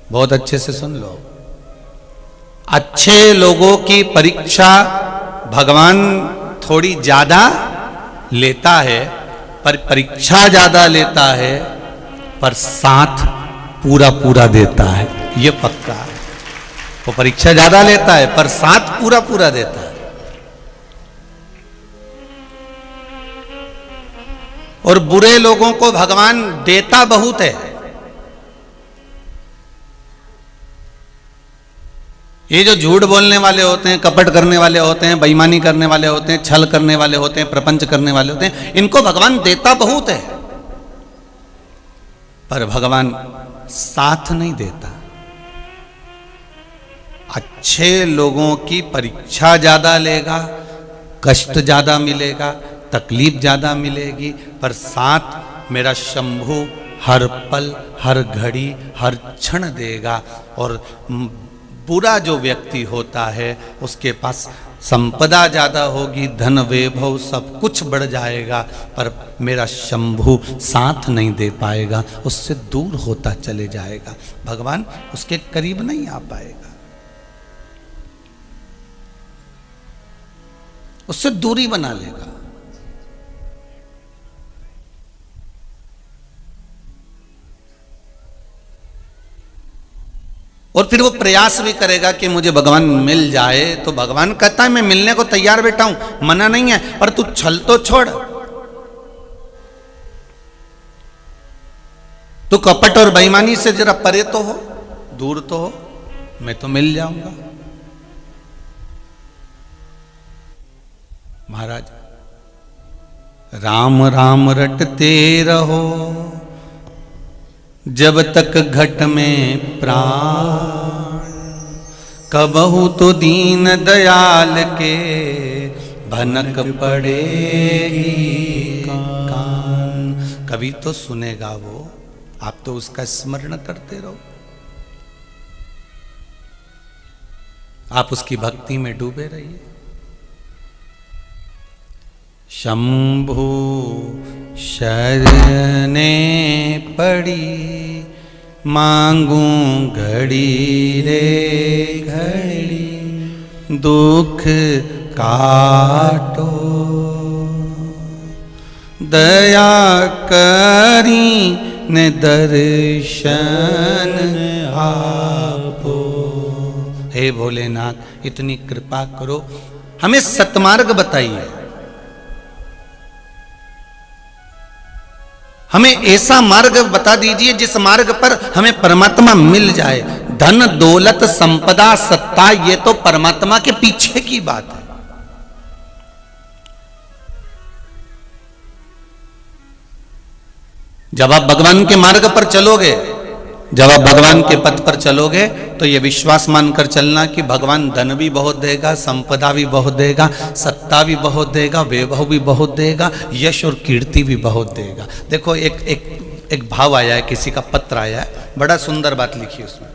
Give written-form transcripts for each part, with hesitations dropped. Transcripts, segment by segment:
बहुत अच्छे से सुन लो। अच्छे लोगों की परीक्षा भगवान थोड़ी ज्यादा लेता है, पर परीक्षा ज्यादा लेता है, पर साथ पूरा पूरा देता है, ये पक्का है। वो परीक्षा ज्यादा लेता है पर साथ पूरा पूरा देता है। और बुरे लोगों को भगवान देता बहुत है। ये जो झूठ बोलने वाले होते हैं, कपट करने वाले होते हैं, बेईमानी करने वाले होते हैं, छल करने वाले होते हैं, प्रपंच करने वाले होते हैं, इनको भगवान देता बहुत है, पर भगवान साथ नहीं देता। अच्छे लोगों की परीक्षा ज्यादा लेगा, कष्ट ज्यादा मिलेगा, तकलीफ ज्यादा मिलेगी, पर साथ मेरा शंभु हर पल, हर घड़ी, हर क्षण देगा। और बुरा जो व्यक्ति होता है उसके पास संपदा ज्यादा होगी, धन वैभव सब कुछ बढ़ जाएगा, पर मेरा शंभु साथ नहीं दे पाएगा, उससे दूर होता चले जाएगा, भगवान उसके करीब नहीं आ पाएगा, उससे दूरी बना लेगा। और फिर वो प्रयास भी करेगा कि मुझे भगवान मिल जाए, तो भगवान कहता है मैं मिलने को तैयार बैठा हूं, मना नहीं है, पर तू छल तो छोड़, तू कपट और बेईमानी से जरा परे तो हो, दूर तो हो, मैं तो मिल जाऊंगा। महाराज, राम राम रटते रहो जब तक घट में प्राण, कबहू तो दीन दयाल के भनक पड़ेगी कान। कभी तो सुनेगा वो, आप तो उसका स्मरण करते रहो, आप उसकी भक्ति में डूबे रहिए। शंभु शरणे पड़ी, मांगूं घड़ी रे घड़ी, दुख काटो दया करी ने दर्शन आपो। हे भोलेनाथ, इतनी कृपा करो, हमें सतमार्ग बताइए, हमें ऐसा मार्ग बता दीजिए जिस मार्ग पर हमें परमात्मा मिल जाए। धन दौलत संपदा सत्ता ये तो परमात्मा के पीछे की बात है। जब आप भगवान के मार्ग पर चलोगे, जब आप भगवान के पथ पर चलोगे, तो ये विश्वास मानकर चलना कि भगवान धन भी बहुत देगा, संपदा भी बहुत देगा, सत्ता भी बहुत देगा, वैभव भी बहुत देगा, यश और कीर्ति भी बहुत देगा। देखो एक भाव आया है, किसी का पत्र आया है, बड़ा सुंदर बात लिखी उसमें।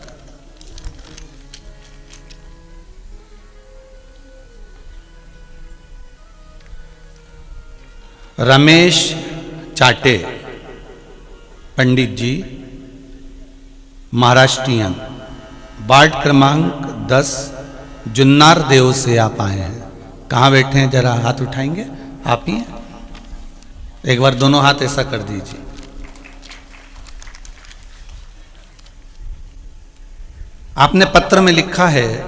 रमेश चाटे पंडित जी, महाराष्ट्रियन, वार्ड क्रमांक 10, जुन्नार देव से आप आए हैं। कहाँ बैठे हैं, जरा हाथ उठाएंगे? आप ही हैं? एक बार दोनों हाथ ऐसा कर दीजिए। आपने पत्र में लिखा है,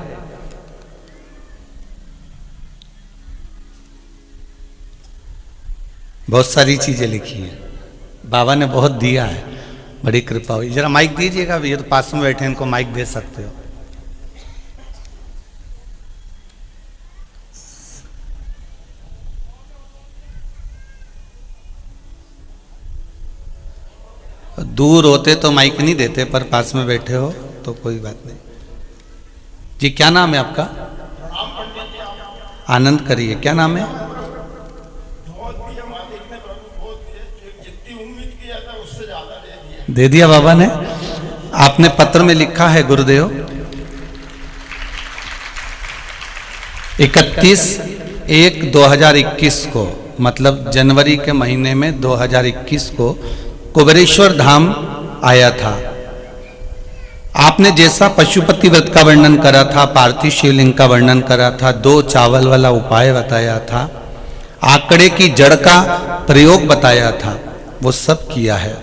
बहुत सारी चीजें लिखी हैं, बाबा ने बहुत दिया है, बड़ी कृपा हुई। जरा माइक दीजिएगा, ये तो पास में बैठे, इनको माइक दे सकते हो। दूर होते तो माइक नहीं देते, पर पास में बैठे हो तो कोई बात नहीं। जी क्या नाम है आपका? आनंद करिए, क्या नाम है? दे दिया बाबा ने। आपने पत्र में लिखा है, गुरुदेव 31/1/2021 को, मतलब जनवरी के महीने में 2021 को कुबेरेश्वर धाम आया था। आपने जैसा पशुपति व्रत का वर्णन करा था, पार्थिव शिवलिंग का वर्णन करा था, 2 चावल वाला उपाय बताया था, आंकड़े की जड़ का प्रयोग बताया था, वो सब किया है।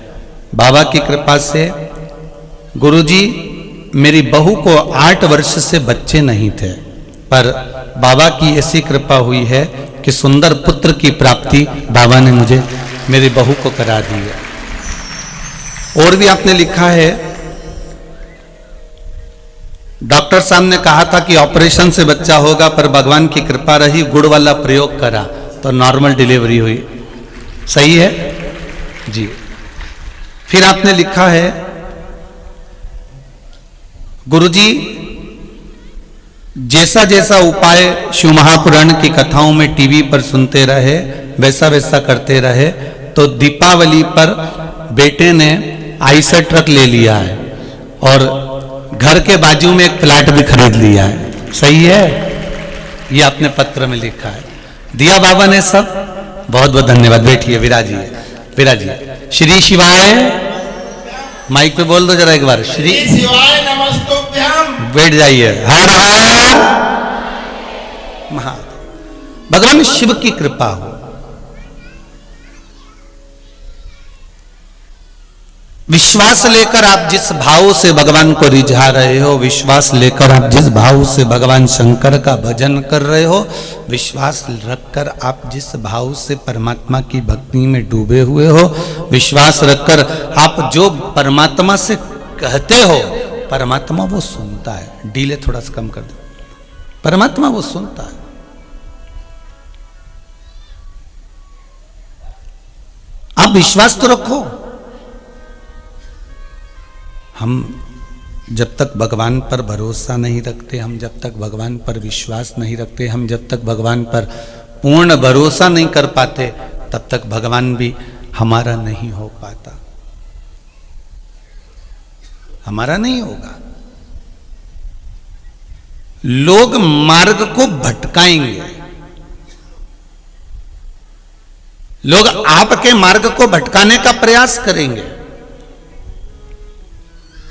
बाबा की कृपा से गुरुजी, मेरी बहू को 8 वर्ष से बच्चे नहीं थे, पर बाबा की ऐसी कृपा हुई है कि सुंदर पुत्र की प्राप्ति बाबा ने मुझे, मेरी बहू को करा दी है। और भी आपने लिखा है, डॉक्टर साहब ने कहा था कि ऑपरेशन से बच्चा होगा, पर भगवान की कृपा रही, गुड़ वाला प्रयोग करा तो नॉर्मल डिलीवरी हुई। सही है जी। फिर आपने लिखा है, गुरुजी जैसा जैसा उपाय शिव महापुराण की कथाओं में टीवी पर सुनते रहे, वैसा वैसा करते रहे, तो दीपावली पर बेटे ने आईसर ट्रक ले लिया है और घर के बाजू में एक फ्लैट भी खरीद लिया है। सही है, ये आपने पत्र में लिखा है। दिया बाबा ने सब, बहुत बहुत धन्यवाद। बैठिए, विराजिए, विराजिए। श्री शिवाय, माइक पे बोल दो जरा एक बार, श्री शिवाय नमस्तुभ्यम। बैठ जाइए। हर हर महादेव। भगवान शिव की कृपा हो। विश्वास लेकर आप जिस भाव से भगवान को रिझा रहे हो, विश्वास लेकर आप जिस भाव से भगवान शंकर का भजन कर रहे हो, विश्वास रखकर आप जिस भाव से परमात्मा की भक्ति में डूबे हुए हो, विश्वास रखकर आप जो परमात्मा से कहते हो, परमात्मा वो सुनता है। डीले थोड़ा सा कम कर दो। परमात्मा वो सुनता है। आप विश्वास तो रखो। हम जब तक भगवान पर भरोसा नहीं रखते, हम जब तक भगवान पर विश्वास नहीं रखते, हम जब तक भगवान पर पूर्ण भरोसा नहीं कर पाते, तब तक भगवान भी हमारा नहीं हो पाता, हमारा नहीं होगा। लोग मार्ग को भटकाएंगे, लोग आपके मार्ग को भटकाने का प्रयास करेंगे,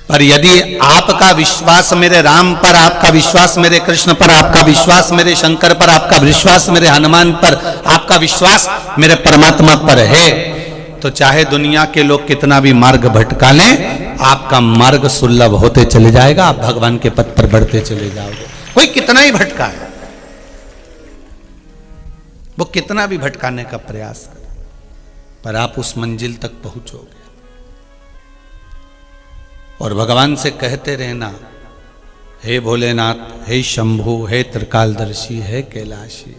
पर यदि आपका विश्वास मेरे राम पर, आपका विश्वास मेरे कृष्ण पर, आपका विश्वास मेरे शंकर पर, आपका विश्वास मेरे हनुमान पर, आपका विश्वास मेरे परमात्मा पर है, तो चाहे दुनिया के लोग कितना भी मार्ग भटका लें, आपका मार्ग सुलभ होते चले जाएगा, आप भगवान के पथ पर बढ़ते चले जाओगे। कोई कितना ही भटकाए, वो कितना भी भटकाने का प्रयास करे, पर आप उस मंजिल तक पहुंचोगे। और भगवान से कहते रहना, हे भोलेनाथ, हे शंभु, हे त्रिकालदर्शी, हे कैलाशी।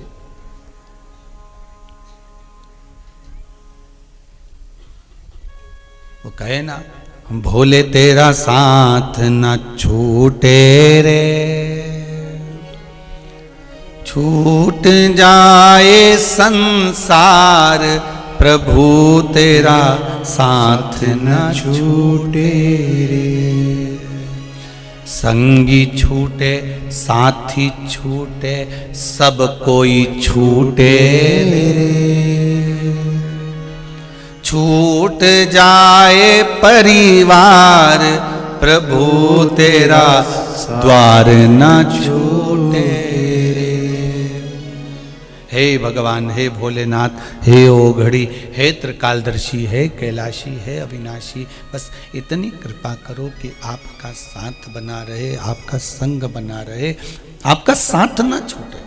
वो कहे ना, भोले तेरा साथ न छूटे रे, छूट जाए संसार, प्रभु तेरा साथ न छूटे रे। संगी छूटे, साथी छूटे, सब कोई छूटे रे। छूट जाए परिवार, प्रभु तेरा द्वार न छूटे। हे भगवान, हे भोलेनाथ, हे ओघड़ी, हे त्रिकालदर्शी, हे कैलाशी, हे अविनाशी, बस इतनी कृपा करो कि आपका साथ बना रहे, आपका संग बना रहे, आपका साथ ना छूटे।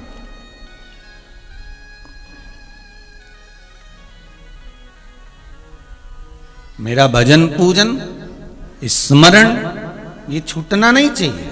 मेरा भजन पूजन स्मरण ये छूटना नहीं चाहिए।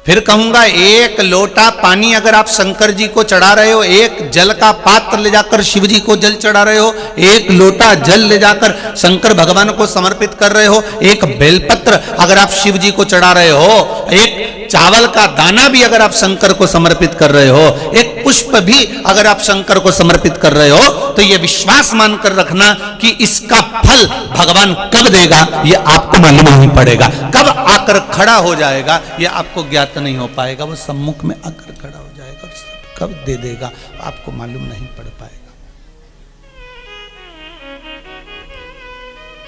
फिर कहूंगा, एक लोटा पानी अगर आप शंकर जी को चढ़ा रहे हो, एक जल का पात्र ले जाकर शिव जी को जल चढ़ा रहे हो, एक लोटा जल ले जाकर शंकर भगवान को समर्पित कर रहे हो, एक बेलपत्र अगर आप शिव जी को चढ़ा रहे हो, एक चावल का दाना भी अगर आप शंकर को समर्पित कर रहे हो, एक पुष्प भी अगर आप शंकर को समर्पित कर रहे हो, तो यह विश्वास मानकर रखना कि इसका फल भगवान कब देगा ये आपको मालूम नहीं पड़ेगा, कब आकर खड़ा हो जाएगा ये आपको ज्ञात नहीं हो पाएगा। वो सम्मुख में आकर खड़ा हो जाएगा और कब दे देगा आपको मालूम नहीं पड़ पाएगा।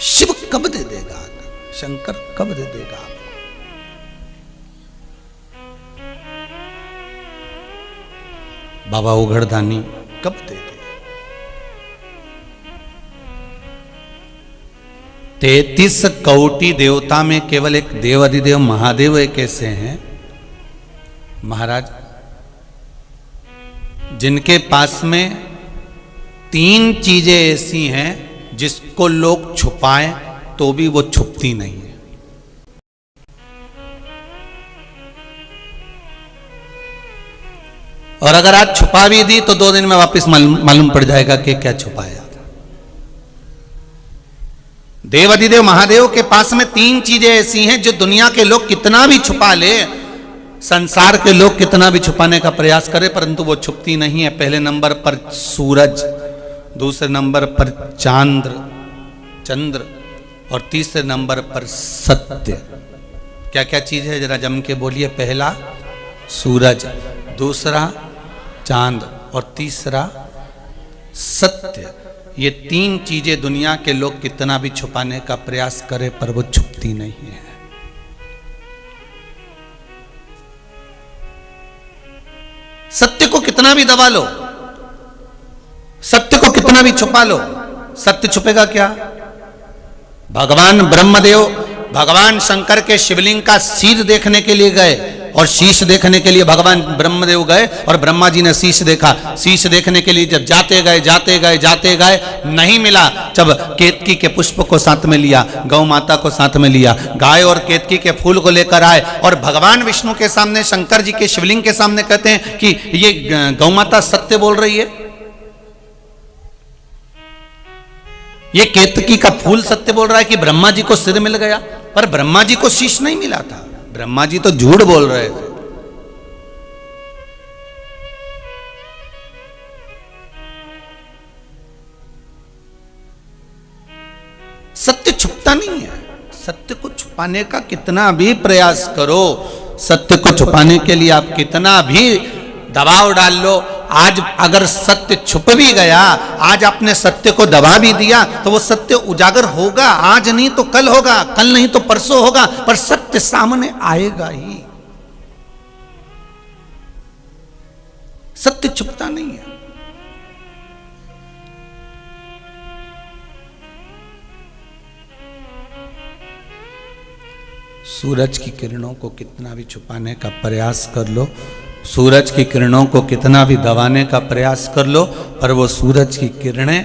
शिव कब दे देगा, शंकर कब दे देगा आपको, बाबा उघड़दानी कब दे दे। 33 कोटि देवता में केवल एक देवाधिदेव महादेव एक ऐसे हैं महाराज जिनके पास में 3 चीजें ऐसी हैं जिसको लोग छुपाएं तो भी वो छुपती नहीं है। और अगर आज छुपा भी दी तो 2 दिन में वापस मालूम पड़ जाएगा कि क्या छुपाया था। देवाधिदेव महादेव के पास में 3 चीजें ऐसी हैं जो दुनिया के लोग कितना भी छुपा ले, संसार के लोग कितना भी छुपाने का प्रयास करें, परंतु वो छुपती नहीं है। पहले नंबर पर सूरज, दूसरे नंबर पर चंद्र और तीसरे नंबर पर सत्य। क्या क्या चीज है जरा जम के बोलिए। पहला सूरज, दूसरा चांद और तीसरा सत्य। ये 3 चीजें दुनिया के लोग कितना भी छुपाने का प्रयास करें पर वो छुपती नहीं है। सत्य को कितना भी दबा लो, सत्य को कितना भी छुपा लो, सत्य छुपेगा क्या। भगवान ब्रह्मदेव भगवान शंकर के शिवलिंग का शीश देखने के लिए गए और शीश देखने के लिए भगवान ब्रह्मदेव गए और ब्रह्मा जी ने शीश देखा। शीश देखने के लिए जब जाते गए नहीं मिला। जब केतकी के पुष्प को साथ में लिया, गौ माता को साथ में लिया, गाय और केतकी के फूल को लेकर आए और भगवान विष्णु के सामने, शंकर जी के शिवलिंग के सामने कहते हैं कि ये गौ माता सत्य बोल रही है, ये केतकी का फूल सत्य बोल रहा है कि ब्रह्मा जी को सिर मिल गया। पर ब्रह्मा जी को शीश नहीं मिला था, ब्रह्मा जी तो झूठ बोल रहे थे। सत्य छुपता नहीं है। सत्य को छुपाने का कितना भी प्रयास करो, सत्य को छुपाने के लिए आप कितना भी दबाव डाल लो, आज अगर सत्य छुप भी गया, आज आपने सत्य को दबा भी दिया तो वो सत्य उजागर होगा। आज नहीं तो कल होगा, कल नहीं तो परसों होगा, पर सत्य सामने आएगा ही। सत्य छुपता नहीं है। सूरज की किरणों को कितना भी छुपाने का प्रयास कर लो, सूरज की किरणों को कितना भी दबाने का प्रयास कर लो, पर वो सूरज की किरणें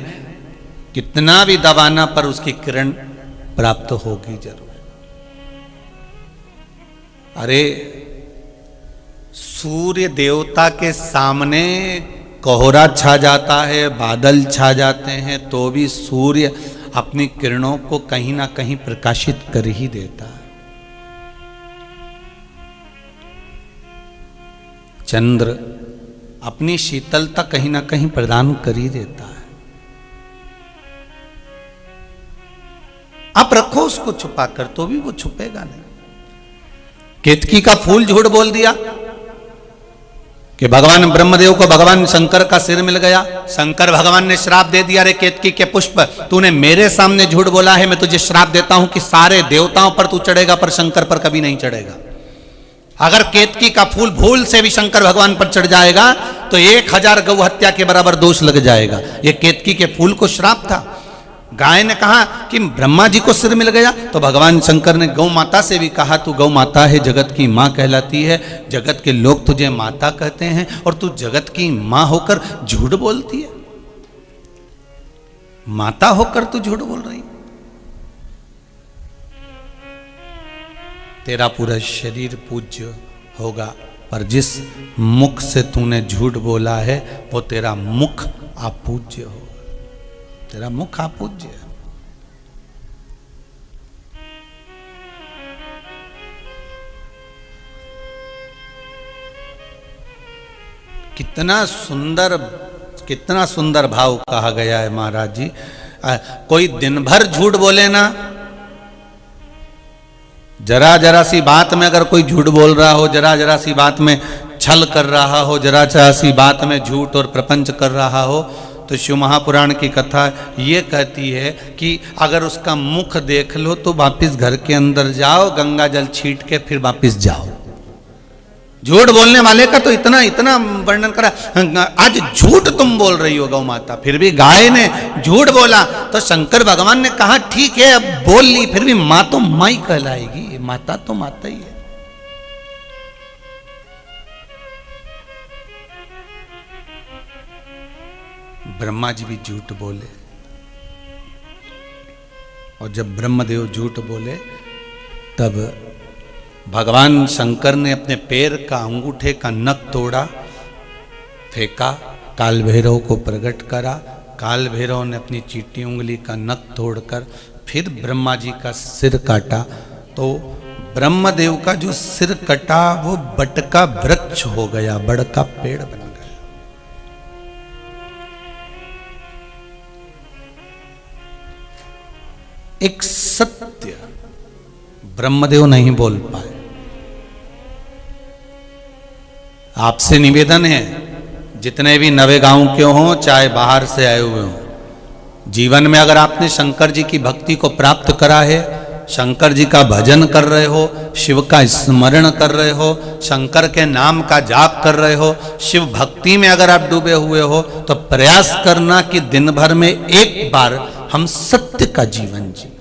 कितना भी दबाना पर उसकी किरण प्राप्त होगी जरूर। अरे सूर्य देवता के सामने कोहरा छा जाता है, बादल छा जाते हैं, तो भी सूर्य अपनी किरणों को कहीं ना कहीं प्रकाशित कर ही देता है। चंद्र अपनी शीतलता कहीं ना कहीं प्रदान कर ही देता है। आप रखो उसको छुपा कर तो भी वो छुपेगा नहीं। केतकी का फूल झूठ बोल दिया कि भगवान ब्रह्मदेव को भगवान शंकर का सिर मिल गया। शंकर भगवान ने श्राप दे दिया, रे केतकी के पुष्प, तूने मेरे सामने झूठ बोला है, मैं तुझे श्राप देता हूं कि सारे देवताओं पर तू चढ़ेगा पर शंकर पर कभी नहीं चढ़ेगा। अगर केतकी का फूल भूल से भी शंकर भगवान पर चढ़ जाएगा तो 1000 गौ हत्या के बराबर दोष लग जाएगा। यह केतकी के फूल को श्राप था। गाय ने कहा कि ब्रह्मा जी को सिर मिल गया तो भगवान शंकर ने गौ माता से भी कहा, तू गौ माता है, जगत की मां कहलाती है, जगत के लोग तुझे माता कहते हैं और तू जगत की मां होकर झूठ बोलती है, माता होकर तू झूठ बोल रही। तेरा पूरा शरीर पूज्य होगा, पर जिस मुख से तूने झूठ बोला है वो तेरा मुख अपूज्य होगा। तेरा मुख अपूज्य है। कितना सुंदर भाव कहा गया है महाराज जी। कोई दिन भर झूठ बोले ना, जरा सी बात में अगर कोई झूठ बोल रहा हो, जरा सी बात में छल कर रहा हो, जरा सी बात में झूठ और प्रपंच कर रहा हो, तो शिव महापुराण की कथा ये कहती है कि अगर उसका मुख देख लो तो वापिस घर के अंदर जाओ, गंगा जल छीट के फिर वापिस जाओ। झूठ बोलने वाले का तो इतना इतना वर्णन करा। आज झूठ तुम बोल रही हो गौ माता, फिर भी गाय ने झूठ बोला तो शंकर भगवान ने कहा ठीक है अब बोल ली, फिर भी माँ तो माँ ही कहलाएगी, माता तो माता ही है। ब्रह्मा जी भी झूठ बोले, और जब ब्रह्मदेव झूठ बोले तब भगवान शंकर ने अपने पैर का अंगूठे का नख तोड़ा, फेंका, काल भैरव को प्रकट करा। काल भैरव ने अपनी चीटी उंगली का नख तोड़कर फिर ब्रह्मा जी का सिर काटा, तो ब्रह्मदेव का जो सिर कटा वो बट का वृक्ष हो गया, बड़ का पेड़ बन गया। एक सत्य ब्रह्मदेव नहीं बोल पाए। आपसे निवेदन है, जितने भी नवे गांव के हों चाहे बाहर से आए हुए हों, जीवन में अगर आपने शंकर जी की भक्ति को प्राप्त करा है, शंकर जी का भजन कर रहे हो, शिव का स्मरण कर रहे हो, शंकर के नाम का जाप कर रहे हो, शिव भक्ति में अगर आप डूबे हुए हो, तो प्रयास करना कि दिन भर में एक बार हम सत्य का जीवन जी।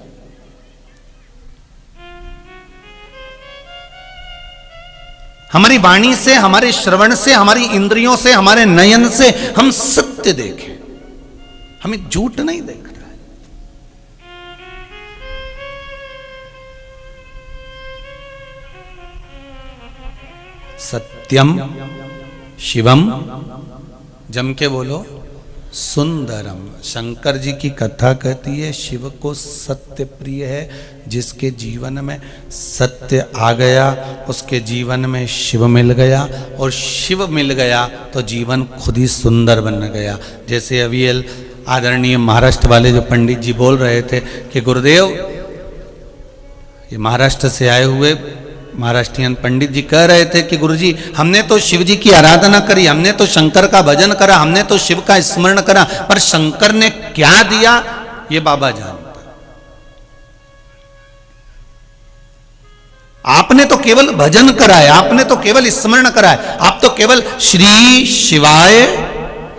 हमारी वाणी से, हमारे श्रवण से, हमारी इंद्रियों से, हमारे नयन से हम सत्य देखें, हमें झूठ नहीं देख रहा है। सत्यम शिवम, जम के बोलो, सुंदरम। शंकर जी की कथा कहती है शिव को सत्य प्रिय है, जिसके जीवन में सत्य आ गया उसके जीवन में शिव मिल गया, और शिव मिल गया तो जीवन खुद ही सुंदर बन गया। जैसे अभी आदरणीय महाराष्ट्र वाले जो पंडित जी बोल रहे थे कि गुरुदेव, ये महाराष्ट्र से आए हुए महाराष्ट्रियन पंडित जी कह रहे थे कि गुरुजी हमने तो शिव जी की आराधना करी, हमने तो शंकर का भजन करा, हमने तो शिव का स्मरण करा, पर शंकर ने क्या दिया ये बाबा जानता। आपने तो केवल भजन करा है, आपने तो केवल स्मरण करा है, आप तो केवल श्री शिवाय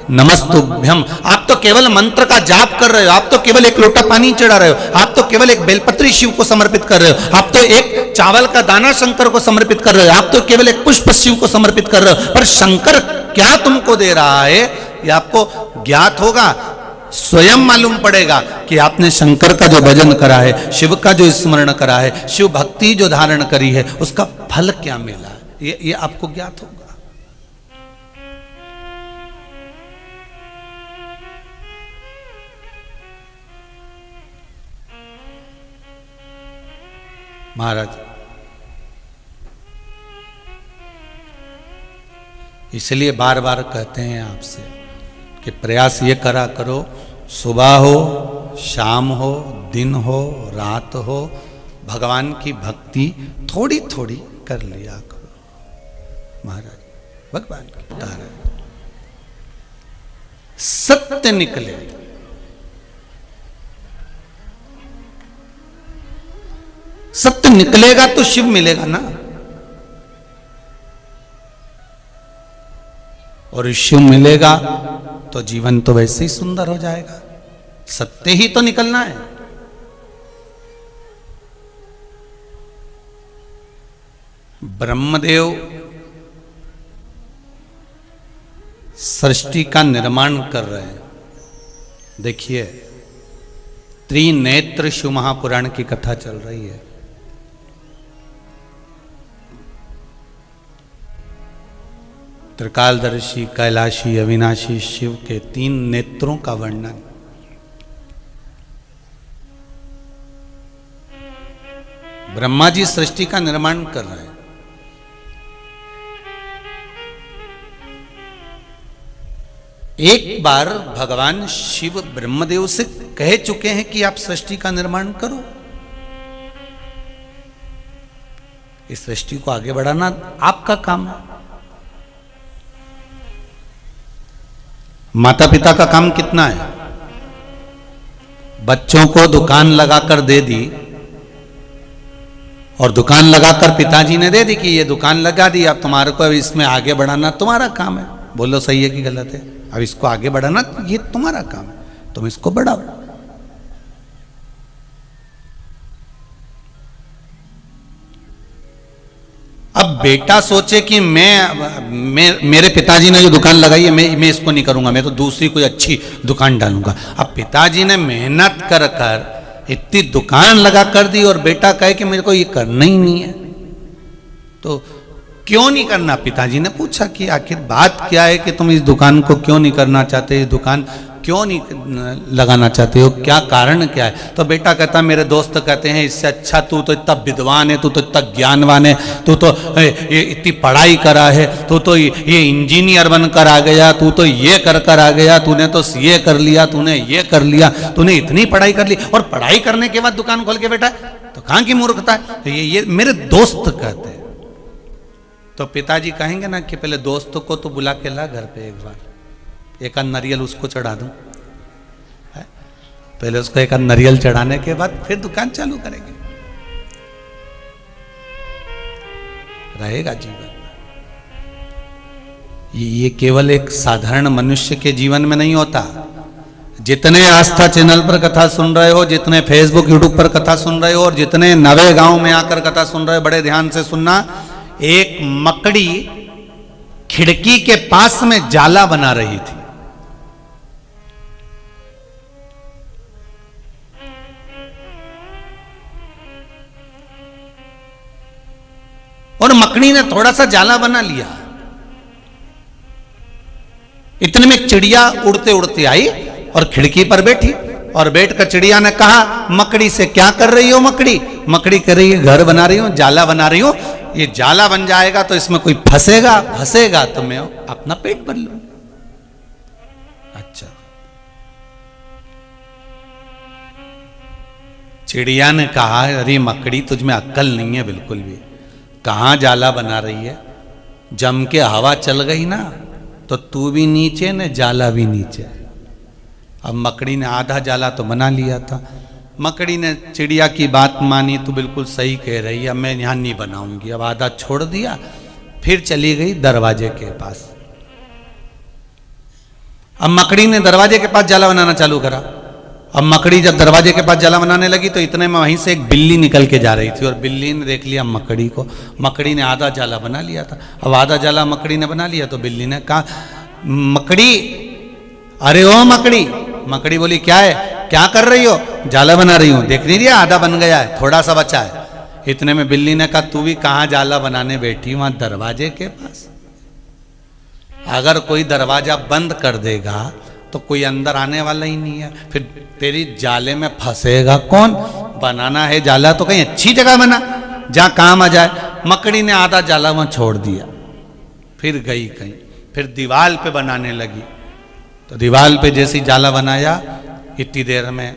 नमस्तुभ्यम, आप तो केवल मंत्र का जाप कर रहे हो, आप तो केवल एक लोटा पानी चढ़ा रहे हो, आप तो केवल एक बेलपत्री शिव को समर्पित कर रहे हो, आप तो एक चावल का दाना शंकर को समर्पित कर रहे हो, आप तो केवल एक पुष्प शिव को समर्पित कर रहे हो, पर शंकर क्या तुमको दे रहा है ये आपको ज्ञात होगा, स्वयं मालूम पड़ेगा कि आपने शंकर का जो भजन करा है, शिव का जो स्मरण करा है, शिव भक्ति जो धारण करी है, उसका फल क्या मिला, ये आपको ज्ञात होगा। महाराज इसलिए बार बार कहते हैं आपसे कि प्रयास ये करा करो, सुबह हो, शाम हो, दिन हो, रात हो, भगवान की भक्ति थोड़ी थोड़ी कर लिया करो। महाराज भगवान की तारा सत्य निकले, सत्य निकलेगा तो शिव मिलेगा ना, और शिव मिलेगा तो जीवन तो वैसे ही सुंदर हो जाएगा। सत्य ही तो निकलना है। ब्रह्मदेव सृष्टि का निर्माण कर रहे हैं। देखिए, त्रिनेत्र शिव महापुराण की कथा चल रही है। त्रिकालदर्शी, कैलाशी, अविनाशी शिव के 3 नेत्रों का वर्णन। ब्रह्मा जी सृष्टि का निर्माण कर रहे हैं। एक बार भगवान शिव ब्रह्मदेव से कह चुके हैं कि आप सृष्टि का निर्माण करो, इस सृष्टि को आगे बढ़ाना आपका काम है। माता पिता का काम कितना है? बच्चों को दुकान लगाकर दे दी और दुकान लगाकर पिताजी ने दे दी कि ये दुकान लगा दी, अब तुम्हारे को अब इसमें आगे बढ़ाना तुम्हारा काम है। बोलो सही है कि गलत है? अब इसको आगे बढ़ाना ये तुम्हारा काम है, तुम इसको बढ़ाओ। अब बेटा सोचे कि मेरे पिताजी ने जो दुकान लगाई है मैं इसको नहीं करूंगा, मैं तो दूसरी कोई अच्छी दुकान डालूंगा। अब पिताजी ने मेहनत कर कर इतनी दुकान लगा कर दी और बेटा कहे कि मेरे को ये करना ही नहीं है, तो क्यों नहीं करना? पिताजी ने पूछा कि आखिर बात क्या है कि तुम इस दुकान को क्यों नहीं करना चाहते, इस दुकान क्यों नहीं लगाना चाहते हो, क्या कारण क्या है? तो बेटा कहता मेरे दोस्त कहते हैं इससे अच्छा तू तो इतना विद्वान है, तू तो इतना ज्ञानवान है, तू तो इतनी पढ़ाई करा है, तू तो ये इंजीनियर बनकर आ गया, तू तो ये कर आ गया, तूने तो सीए कर लिया, तूने ये कर लिया, तूने इतनी पढ़ाई कर ली और पढ़ाई करने के बाद दुकान खोल के बैठा तो कहाँ की मूर्खता है? तो ये मेरे दोस्त कहते हैं। तो पिताजी कहेंगे ना कि पहले दोस्तों को तो बुला के ला घर पे, एक बार एक नारियल उसको चढ़ा दूं, पहले उसको एक नारियल चढ़ाने के बाद फिर दुकान चालू करेंगे। रहेगा जीवन। ये केवल एक साधारण मनुष्य के जीवन में नहीं होता। जितने आस्था चैनल पर कथा सुन रहे हो, जितने फेसबुक यूट्यूब पर कथा सुन रहे हो और जितने नवे गांव में आकर कथा सुन रहे हो, बड़े ध्यान से सुनना। एक मकड़ी खिड़की के पास में जाला बना रही थी। और मकड़ी ने थोड़ा सा जाला बना लिया। इतने में चिड़िया उड़ते उड़ते आई और खिड़की पर बैठी और बैठकर चिड़िया ने कहा मकड़ी से, क्या कर रही हो मकड़ी? मकड़ी कह रही है घर बना रही हूं, जाला बना रही हूं, ये जाला बन जाएगा तो इसमें कोई फंसेगा तो मैं अपना पेट भर लूं। अच्छा। चिड़िया ने कहा अरे मकड़ी तुझ में अक्ल नहीं है बिल्कुल भी, कहां जाला बना रही है? जम के हवा चल गई ना तो तू भी नीचे न जाला भी नीचे। अब मकड़ी ने आधा जाला तो बना लिया था। मकड़ी ने चिड़िया की बात मानी, तो बिल्कुल सही कह रही है, मैं यहां नहीं बनाऊंगी। अब आधा छोड़ दिया, फिर चली गई दरवाजे के पास। अब मकड़ी ने दरवाजे के पास जाला बनाना चालू करा। अब मकड़ी जब दरवाजे के पास जाला बनाने लगी तो इतने में वहीं से एक बिल्ली निकल के जा रही थी और बिल्ली ने देख लिया मकड़ी को। मकड़ी ने आधा जाला बना लिया था। अब आधा जाला मकड़ी ने बना लिया तो बिल्ली ने कहा मकड़ी, अरे ओ मकड़ी। मकड़ी बोली क्या है, क्या कर रही हो? जाला बना रही हूं, देख नहीं रही आधा बन गया है, थोड़ा सा बचा है। इतने में बिल्ली ने कहा तू भी कहां जाला बनाने बैठी? वहां दरवाजे के पास। अगर कोई दरवाजा बंद कर देगा तो कोई अंदर आने वाला ही नहीं है, फिर तेरी जाले में फंसेगा कौन? बनाना है जाला तो कहीं अच्छी जगह बना जहां काम आ जाए। मकड़ी ने आधा जाला वहां छोड़ दिया, फिर गई कहीं, फिर दीवाल पे बनाने लगी। तो दीवाल पे जैसी जाला बनाया, इतनी देर में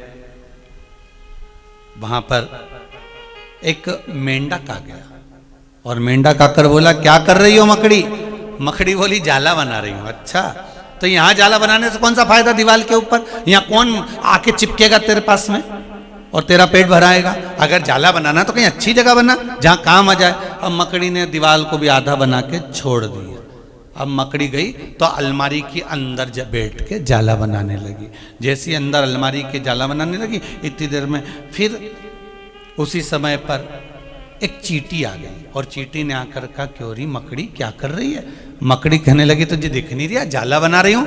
वहां पर एक मेंढक आ गया और मेंढक आकर बोला क्या कर रही हो मकड़ी? मकड़ी बोली जाला बना रही हूं। अच्छा, तो यहां जाला बनाने से कौन सा फायदा दीवाल के ऊपर? यहां कौन आके चिपकेगा तेरे पास में और तेरा पेट भराएगा? अगर जाला बनाना तो कहीं अच्छी जगह बना जहां काम आ जाए। अब मकड़ी ने दीवाल को भी आधा बना के छोड़ दिया। अब मकड़ी गई तो अलमारी के अंदर जब बैठ के जाला बनाने लगी। जैसी अंदर अलमारी के जाला बनाने लगी, इतनी देर में फिर उसी समय पर एक चींटी आ गई और चींटी ने आकर कहा क्यों रही मकड़ी, क्या कर रही है? मकड़ी कहने लगी तुझे दिख नहीं रहा जाला बना रही हूं?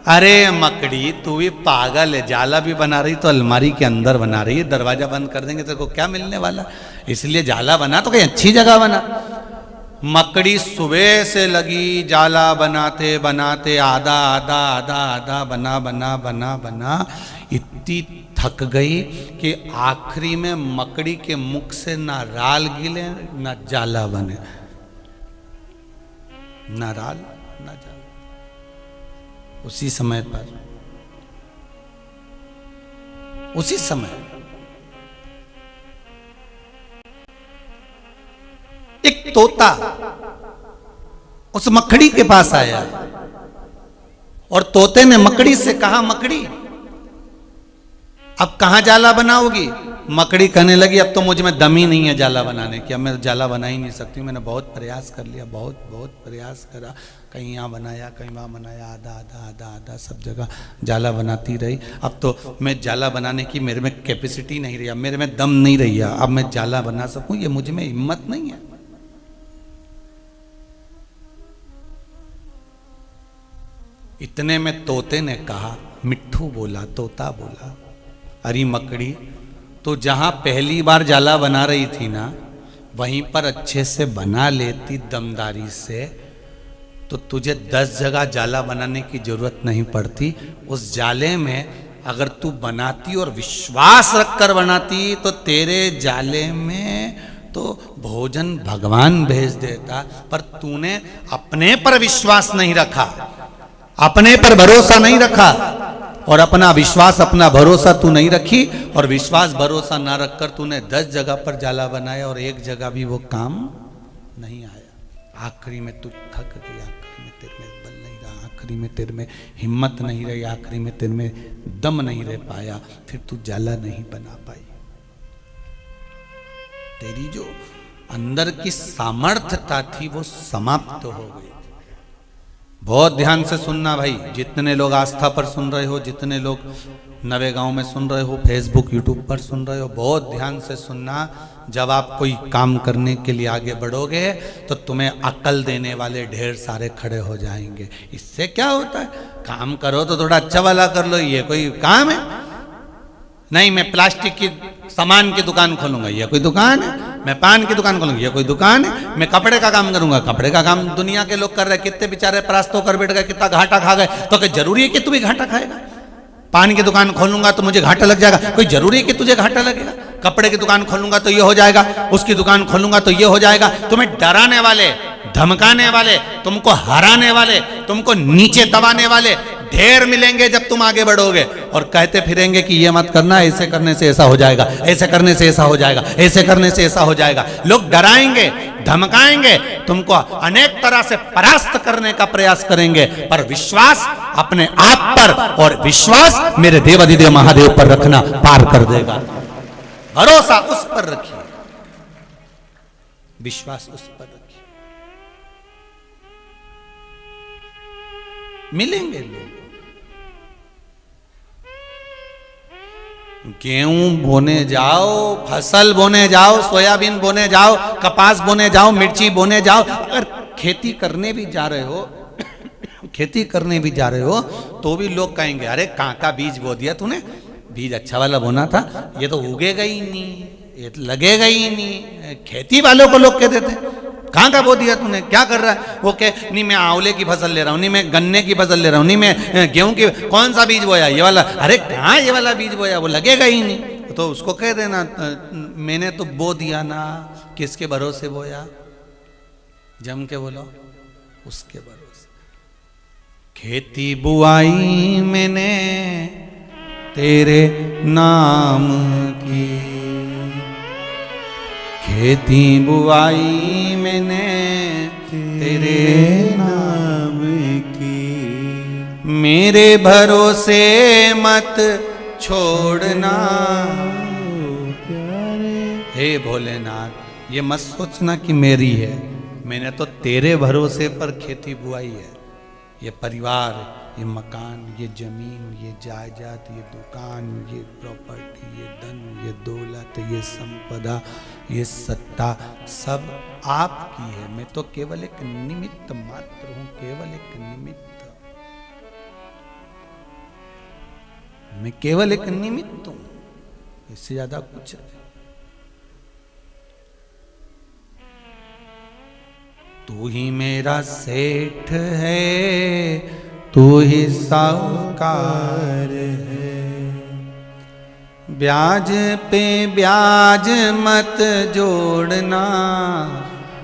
अरे मकड़ी तू भी पागल है, जाला भी बना रही तो अलमारी के अंदर बना रही है, दरवाजा बंद कर देंगे तेरे को क्या मिलने वाला? इसलिए जाला बना तो कहीं अच्छी जगह बना। मकड़ी सुबह से लगी जाला बनाते बनाते, आधा आधा आधा आधा बना बना बना बना इतनी थक गई कि आखिरी में मकड़ी के मुख से ना राल गिले ना जाला बने, ना राल ना जाला। उसी समय पर उसी समय एक तोता उस मकड़ी के पास आया और तोते ने मकड़ी से कहा मकड़ी अब कहां जाला बनाओगी? मकड़ी कहने लगी अब तो मुझ में दम ही नहीं है जाला बनाने की, अब मैं जाला बना ही नहीं सकती हूँ, मैंने बहुत प्रयास कर लिया, बहुत बहुत प्रयास करा, कहीं यहाँ बनाया कहीं वहाँ बनाया, आधा आधा आधा आधा सब जगह जाला बनाती रही। अब तो मैं जाला बनाने की मेरे में कैपेसिटी नहीं रही, अब मेरे में दम नहीं रही है, अब मैं जाला बना सकूँ ये मुझ में हिम्मत नहीं है। इतने में तोते ने कहा, मिट्ठू बोला, तोता बोला, अरे मकड़ी तो जहां पहली बार जाला बना रही थी ना वहीं पर अच्छे से बना लेती दमदारी से तो तुझे 10 जगह जाला बनाने की जरूरत नहीं पड़ती। उस जाले में अगर तू बनाती और विश्वास रखकर बनाती तो तेरे जाले में तो भोजन भगवान भेज देता, पर तूने अपने पर विश्वास नहीं रखा, अपने पर भरोसा नहीं रखा, और अपना विश्वास अपना भरोसा तू नहीं रखी, और विश्वास भरोसा ना रखकर तूने 10 जगह पर जाला बनाया और एक जगह भी वो काम नहीं आया। आखिरी में तू थक गई, आखिरी में तेरे में बल नहीं रहा, आखिरी में तेरे में हिम्मत नहीं रही, आखिरी में तेरे में दम नहीं रह पाया, फिर तू जाला नहीं बना पाई। तेरी जो अंदर की सामर्थ्यता थी वो समाप्त हो गई। बहुत ध्यान से सुनना भाई, जितने लोग आस्था पर सुन रहे हो, जितने लोग नवे गांव में सुन रहे हो, फेसबुक यूट्यूब पर सुन रहे हो, बहुत ध्यान से सुनना। जब आप कोई काम करने के लिए आगे बढ़ोगे तो तुम्हें अकल देने वाले ढेर सारे खड़े हो जाएंगे। इससे क्या होता है, काम करो तो थोड़ा अच्छा वाला कर लो, ये कोई काम है? नहीं, मैं प्लास्टिक की सामान की दुकान खोलूंगा, ये कोई दुकान है? मैं पान की दुकान खोलूंगा, ये कोई दुकान है? मैं कपड़े का काम करूंगा, कपड़े का काम दुनिया के लोग कर रहे हैं, कितने बेचारे परास्त होकर बैठ गए, कितना घाटा खा गए, तो क्या जरूरी है कि तू भी घाटा खाएगा? पान की दुकान खोलूंगा तो मुझे घाटा लग जाएगा, कोई जरूरी है कि तुझे घाटा लगेगा? कपड़े की दुकान खोलूंगा तो ये हो जाएगा, उसकी दुकान खोलूंगा तो ये हो जाएगा। तुम्हें डराने वाले, धमकाने वाले, तुमको हराने वाले, तुमको नीचे दबाने वाले ढेर मिलेंगे जब तुम आगे बढ़ोगे, और कहते फिरेंगे कि ये मत करना, ऐसे करने से ऐसा हो जाएगा, ऐसे करने से ऐसा हो जाएगा, ऐसे करने से ऐसा हो जाएगा। लोग डराएंगे, धमकाएंगे, तुमको अनेक तरह से परास्त करने का प्रयास करेंगे, पर विश्वास अपने आप पर और विश्वास मेरे देवाधिदेव महादेव पर रखना पार कर देगा। भरोसा उस पर रखिए, विश्वास उस पर रखिए, मिलेंगे लोग। गेहूं बोने जाओ, फसल बोने जाओ, सोयाबीन बोने जाओ, कपास बोने जाओ, मिर्ची बोने जाओ, अगर खेती करने भी जा रहे हो खेती करने भी जा रहे हो तो भी लोग कहेंगे, अरे कहाँ का बीज बो दिया तूने, बीज अच्छा वाला बोना था, ये तो उगेगा ही नहीं, ये तो लगेगा ही नहीं। खेती वालों को लोग कहते थे, कहाँ का बो दिया तूने, क्या कर रहा है? वो कह, नहीं मैं आंवले की फसल ले रहा हूँ, नहीं मैं गन्ने की फसल ले रहा हूँ, नहीं मैं गेहूं की, कौन सा बीज बोया, ये वाला? अरे कहाँ ये वाला बीज बोया, वो लगेगा ही नहीं। तो उसको कह देना, मैंने तो बो दिया ना, किसके भरोसे बोया? जम के बोलो, उसके भरोसे। खेती बुआई मैंने तेरे नाम की, खेती बुआई मैंने तेरे नाम की, मेरे भरोसे मत छोड़ना। हे भोलेनाथ, ये मत सोचना कि मेरी है, मैंने तो तेरे भरोसे पर खेती बुआई है। ये परिवार, ये मकान, ये जमीन, ये जायदाद, ये दुकान, ये प्रॉपर्टी, ये धन, ये दौलत, ये संपदा, ये सत्ता सब आपकी है। मैं तो केवल एक निमित्त मात्र हूं, केवल एक निमित्त, मैं केवल एक निमित्त हूं, इससे ज्यादा कुछ नहीं। तू ही मेरा सेठ है, तू ही साहूकार है, ब्याज पे ब्याज मत जोड़ना,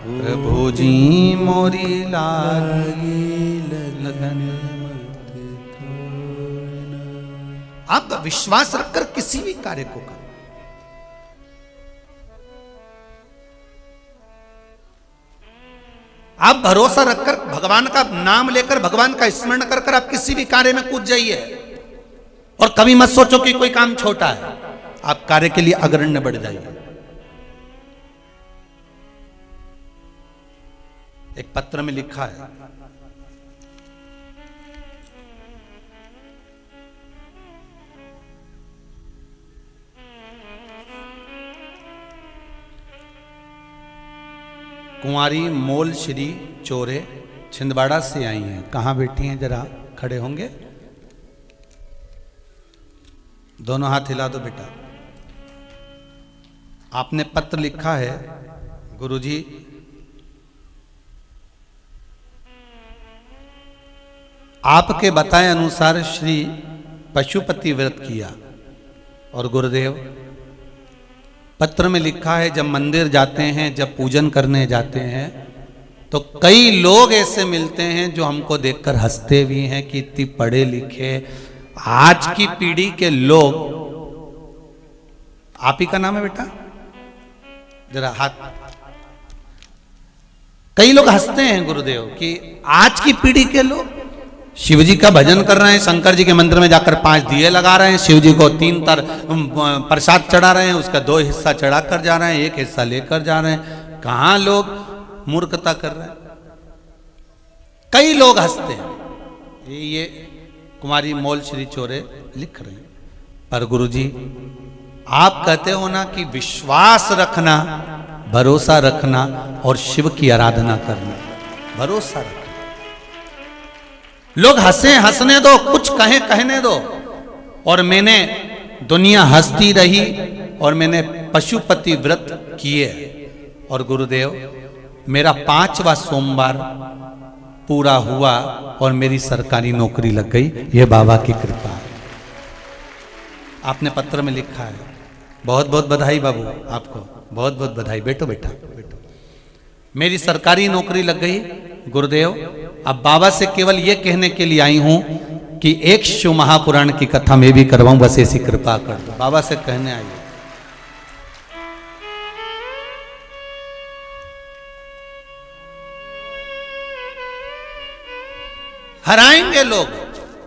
प्रभु जी मोरी लागी लगन मत तोड़ना। आप विश्वास रखकर किसी भी कार्य को करो। आप भरोसा रखकर, भगवान का नाम लेकर, भगवान का स्मरण कर कर आप किसी भी कार्य में कूद जाइए, और कभी मत सोचो कि कोई काम छोटा है। आप कार्य के लिए अग्रण्य बढ़ जाइए। एक पत्र में लिखा है, कुंवारी मोल श्री चोरे छिंदवाड़ा से आई हैं। कहां बैठी हैं, जरा खड़े होंगे, दोनों हाथ हिला दो बेटा। आपने पत्र लिखा है, गुरुजी आपके बताए अनुसार श्री पशुपति व्रत किया। और गुरुदेव पत्र में लिखा है, जब मंदिर जाते हैं, जब पूजन करने जाते हैं, तो कई लोग ऐसे मिलते हैं जो हमको देखकर हंसते भी हैं कि इतनी पढ़े लिखे आज की पीढ़ी के लोग। आप ही का नाम है बेटा, जरा हाथ। कई लोग हंसते हैं गुरुदेव कि आज की पीढ़ी के लोग शिव जी का भजन कर रहे हैं, शंकर जी के मंदिर में जाकर 5 दिए लगा रहे हैं, शिव जी को 3 प्रसाद चढ़ा रहे हैं, उसका 2 हिस्सा चढ़ा कर जा रहे हैं, 1 हिस्सा लेकर जा रहे हैं। कहां लोग मूर्खता कर रहे हैं। कई लोग हंसते हैं। ये कुमारी मोल श्री चोरे लिख रहे हैं। पर गुरुजी आप कहते हो ना कि विश्वास रखना, भरोसा रखना और शिव की आराधना करना। भरोसा रखना, लोग हंसे, हंसने दो, कुछ कहें कहने दो। और मैंने दुनिया हंसती रही और मैंने पशुपति व्रत किए। और गुरुदेव मेरा 5वां सोमवार पूरा हुआ और मेरी सरकारी नौकरी लग गई। यह बाबा की कृपा है। आपने पत्र में लिखा है। बहुत बहुत बधाई बाबू, आपको बहुत बहुत बधाई। बैठो बेटा, बैठो। मेरी सरकारी नौकरी लग गई गुरुदेव। अब बाबा से केवल यह कहने के लिए आई हूं कि एक शिव महापुराण की कथा मैं भी करवाऊं, बस ऐसी कृपा कर दो। बाबा से कहने आई। हराएंगे लोग।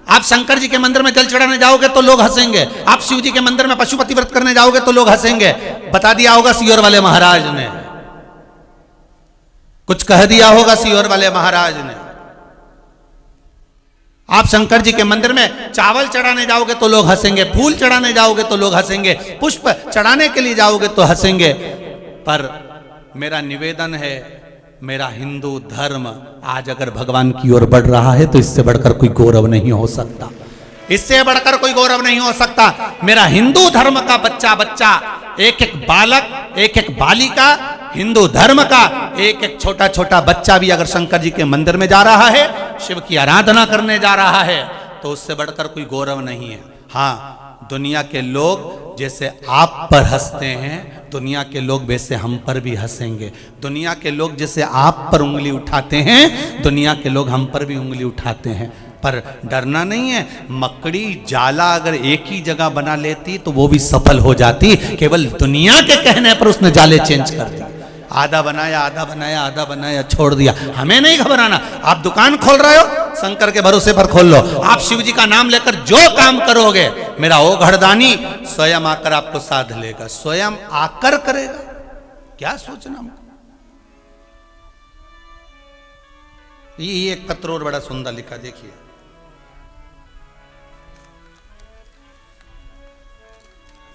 आप शंकर जी के मंदिर में जल चढ़ाने जाओगे तो लोग हंसेंगे, आप शिव जी के मंदिर में पशुपति व्रत करने जाओगे तो लोग हंसेंगे। बता दिया होगा सीहोर वाले महाराज ने, कुछ कह दिया होगा सीहोर वाले महाराज ने। आप शंकर जी के मंदिर में चावल चढ़ाने जाओगे तो लोग हंसेंगे, फूल चढ़ाने जाओगे तो लोग हंसेंगे, पुष्प चढ़ाने के लिए जाओगे तो हंसेंगे। पर मेरा निवेदन है, मेरा हिंदू धर्म आज अगर भगवान की ओर बढ़ रहा है तो इससे बढ़कर कोई गौरव नहीं हो सकता। इससे बढ़कर कोई गौरव नहीं हो सकता। मेरा हिंदू धर्म का बच्चा बच्चा, एक एक बालक, एक एक बालिका, हिंदू धर्म का एक एक छोटा छोटा बच्चा भी अगर शंकर जी के मंदिर में जा रहा है, शिव की आराधना करने जा रहा है, तो उससे बढ़कर कोई गौरव नहीं है। हाँ, दुनिया के लोग जैसे आप पर हंसते हैं, दुनिया के लोग वैसे हम पर भी हंसेंगे। दुनिया के लोग जैसे आप पर उंगली उठाते हैं, दुनिया के लोग हम पर भी उंगली उठाते हैं। पर डरना नहीं है। मकड़ी जाला अगर एक ही जगह बना लेती तो वो भी सफल हो जाती। केवल दुनिया के कहने पर उसने जाले चेंज कर दिए। आधा बनाया, आधा बनाया, आधा बनाया, छोड़ दिया। हमें नहीं घबराना। आप दुकान खोल रहे हो, शंकर के भरोसे पर खोल लो। आप शिव जी का नाम लेकर जो काम करोगे, मेरा ओ घरदानी स्वयं आकर आपको साध लेगा, स्वयं आकर करेगा। क्या सोचना। ये एक पत्र और बड़ा सुंदर लिखा, देखिए।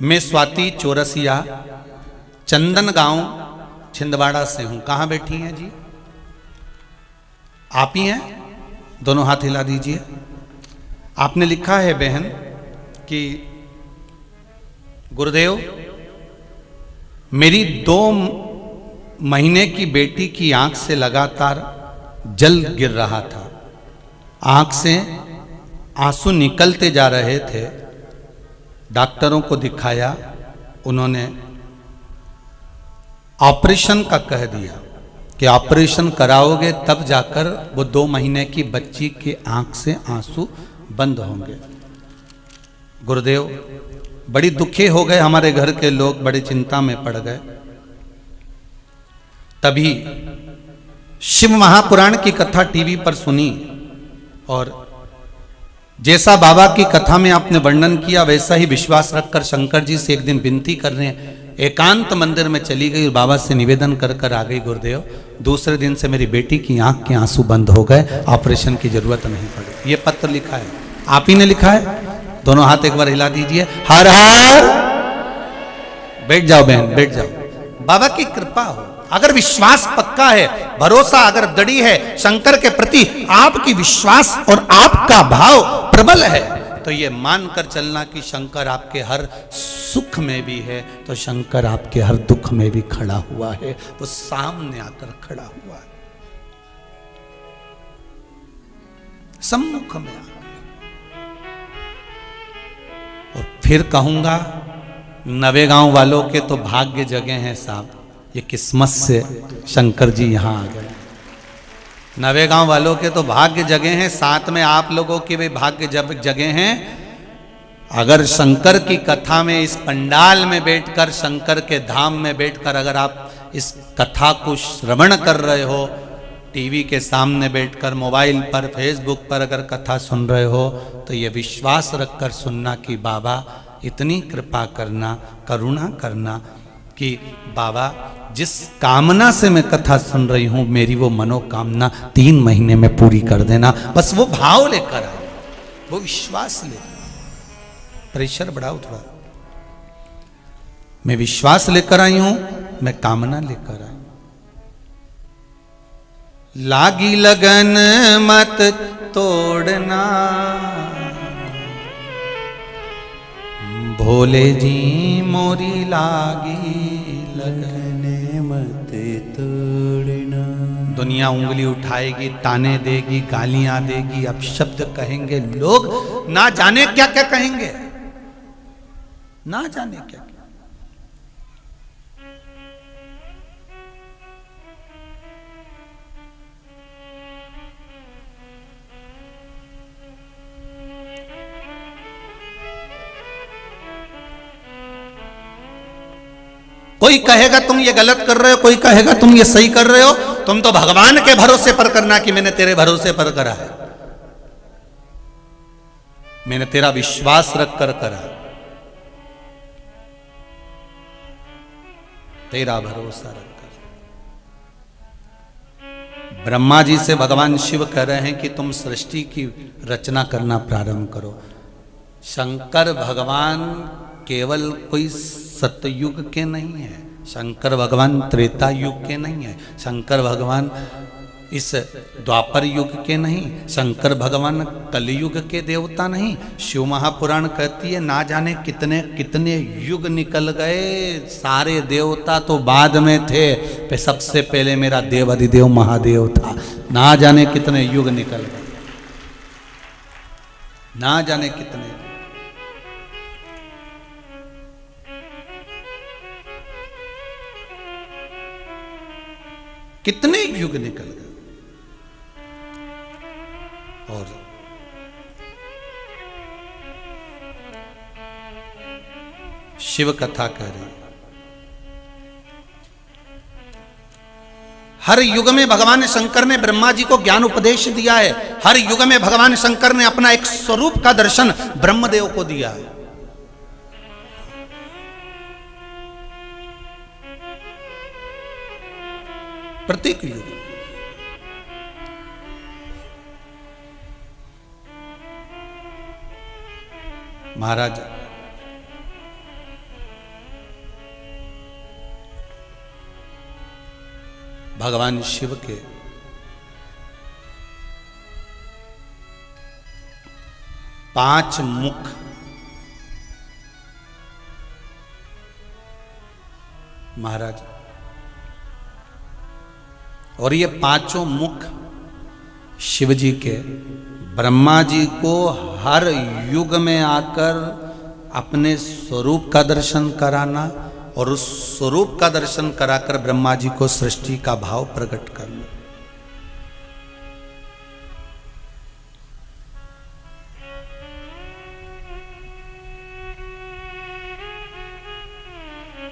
मैं स्वाति चौरसिया चंदन गांव छिंदवाड़ा से हूं। कहां बैठी हैं जी? आप ही हैं? दोनों हाथ हिला दीजिए। आपने लिखा है बहन कि गुरुदेव मेरी 2 महीने की बेटी की आंख से लगातार जल गिर रहा था। आंख से आंसू निकलते जा रहे थे। डॉक्टरों को दिखाया, उन्होंने ऑपरेशन का कह दिया कि ऑपरेशन कराओगे तब जाकर वो 2 महीने की बच्ची के आंख से आंसू बंद होंगे। गुरुदेव बड़ी दुखी हो गए, हमारे घर के लोग बड़ी चिंता में पड़ गए। तभी शिव महापुराण की कथा टीवी पर सुनी और जैसा बाबा की कथा में आपने वर्णन किया वैसा ही विश्वास रखकर शंकर जी से एक दिन विनती कर रहे हैं। एकांत मंदिर में चली गई और बाबा से निवेदन कर कर आ गई, गुरुदेव दूसरे दिन से मेरी बेटी की आंख के आंसू बंद हो गए, ऑपरेशन की जरूरत नहीं पड़ी। ये पत्र लिखा है, आप ही ने लिखा है। दोनों हाथ एक बार हिला दीजिए, हर हर। बैठ जाओ बहन, बैठ जाओ। बाबा की कृपा हो, अगर विश्वास पक्का है, भरोसा अगर दृढ़ है शंकर के प्रति, आपकी विश्वास और आपका भाव प्रबल है, तो ये मानकर चलना कि शंकर आपके हर सुख में भी है तो शंकर आपके हर दुख में भी खड़ा हुआ है। वो सामने आकर खड़ा हुआ है, सम्मुख में आकर। और फिर कहूंगा, नवेगांव वालों के तो भाग्य जगे हैं साहब, ये किस्मत से शंकर जी यहां आ गए। नवेगांव वालों के तो भाग्य जगे हैं, साथ में आप लोगों के भी भाग्य जगे हैं। अगर शंकर की कथा में इस पंडाल में बैठकर, शंकर के धाम में बैठकर अगर आप इस कथा को श्रवण कर रहे हो, टीवी के सामने बैठकर, मोबाइल पर, फेसबुक पर अगर कथा सुन रहे हो, तो ये विश्वास रखकर सुनना कि बाबा इतनी कृपा करना, करुणा करना कि बाबा जिस कामना से मैं कथा सुन रही हूं, मेरी वो मनोकामना 3 महीने में पूरी कर देना। बस वो भाव लेकर आए, वो विश्वास लेकर। प्रेशर बढ़ाओ थोड़ा। मैं विश्वास लेकर आई हूं, मैं कामना लेकर आई। लागी लगन मत तोड़ना, भोले जी मोरी लागी लगन मत तोड़ना। दुनिया उंगली उठाएगी, ताने देगी, गालियां देगी, अपशब्द कहेंगे लोग, ना जाने क्या क्या कहेंगे, ना जाने क्या क्या। कोई कहेगा तुम ये गलत कर रहे हो, कोई कहेगा तुम ये सही कर रहे हो। तुम तो भगवान के भरोसे पर करना कि मैंने तेरे भरोसे पर करा है, मैंने तेरा विश्वास रखकर करा, तेरा भरोसा रखकर। ब्रह्मा जी से भगवान शिव कह रहे हैं कि तुम सृष्टि की रचना करना प्रारंभ करो। शंकर भगवान केवल कोई सतयुग के नहीं है, शंकर भगवान त्रेता युग के नहीं है, शंकर भगवान इस द्वापर युग के नहीं, शंकर भगवान कलयुग के देवता नहीं। शिव महापुराण कहती है ना जाने कितने कितने युग निकल गए, सारे देवता तो बाद में थे, पे सबसे पहले मेरा देव अधिदेव महादेव था। ना जाने कितने युग निकल गए, ना जाने कितने। कितने युग निकल गए। और शिव कथा कह रही, हर युग में भगवान शंकर ने ब्रह्मा जी को ज्ञान उपदेश दिया है। हर युग में भगवान शंकर ने अपना एक स्वरूप का दर्शन ब्रह्मदेव को दिया है। प्रत्येक युग महाराज भगवान शिव के पांच मुख महाराज, और ये पांचों मुख शिव जी के ब्रह्मा जी को हर युग में आकर अपने स्वरूप का दर्शन कराना और उस स्वरूप का दर्शन कराकर ब्रह्मा जी को सृष्टि का भाव प्रकट करना।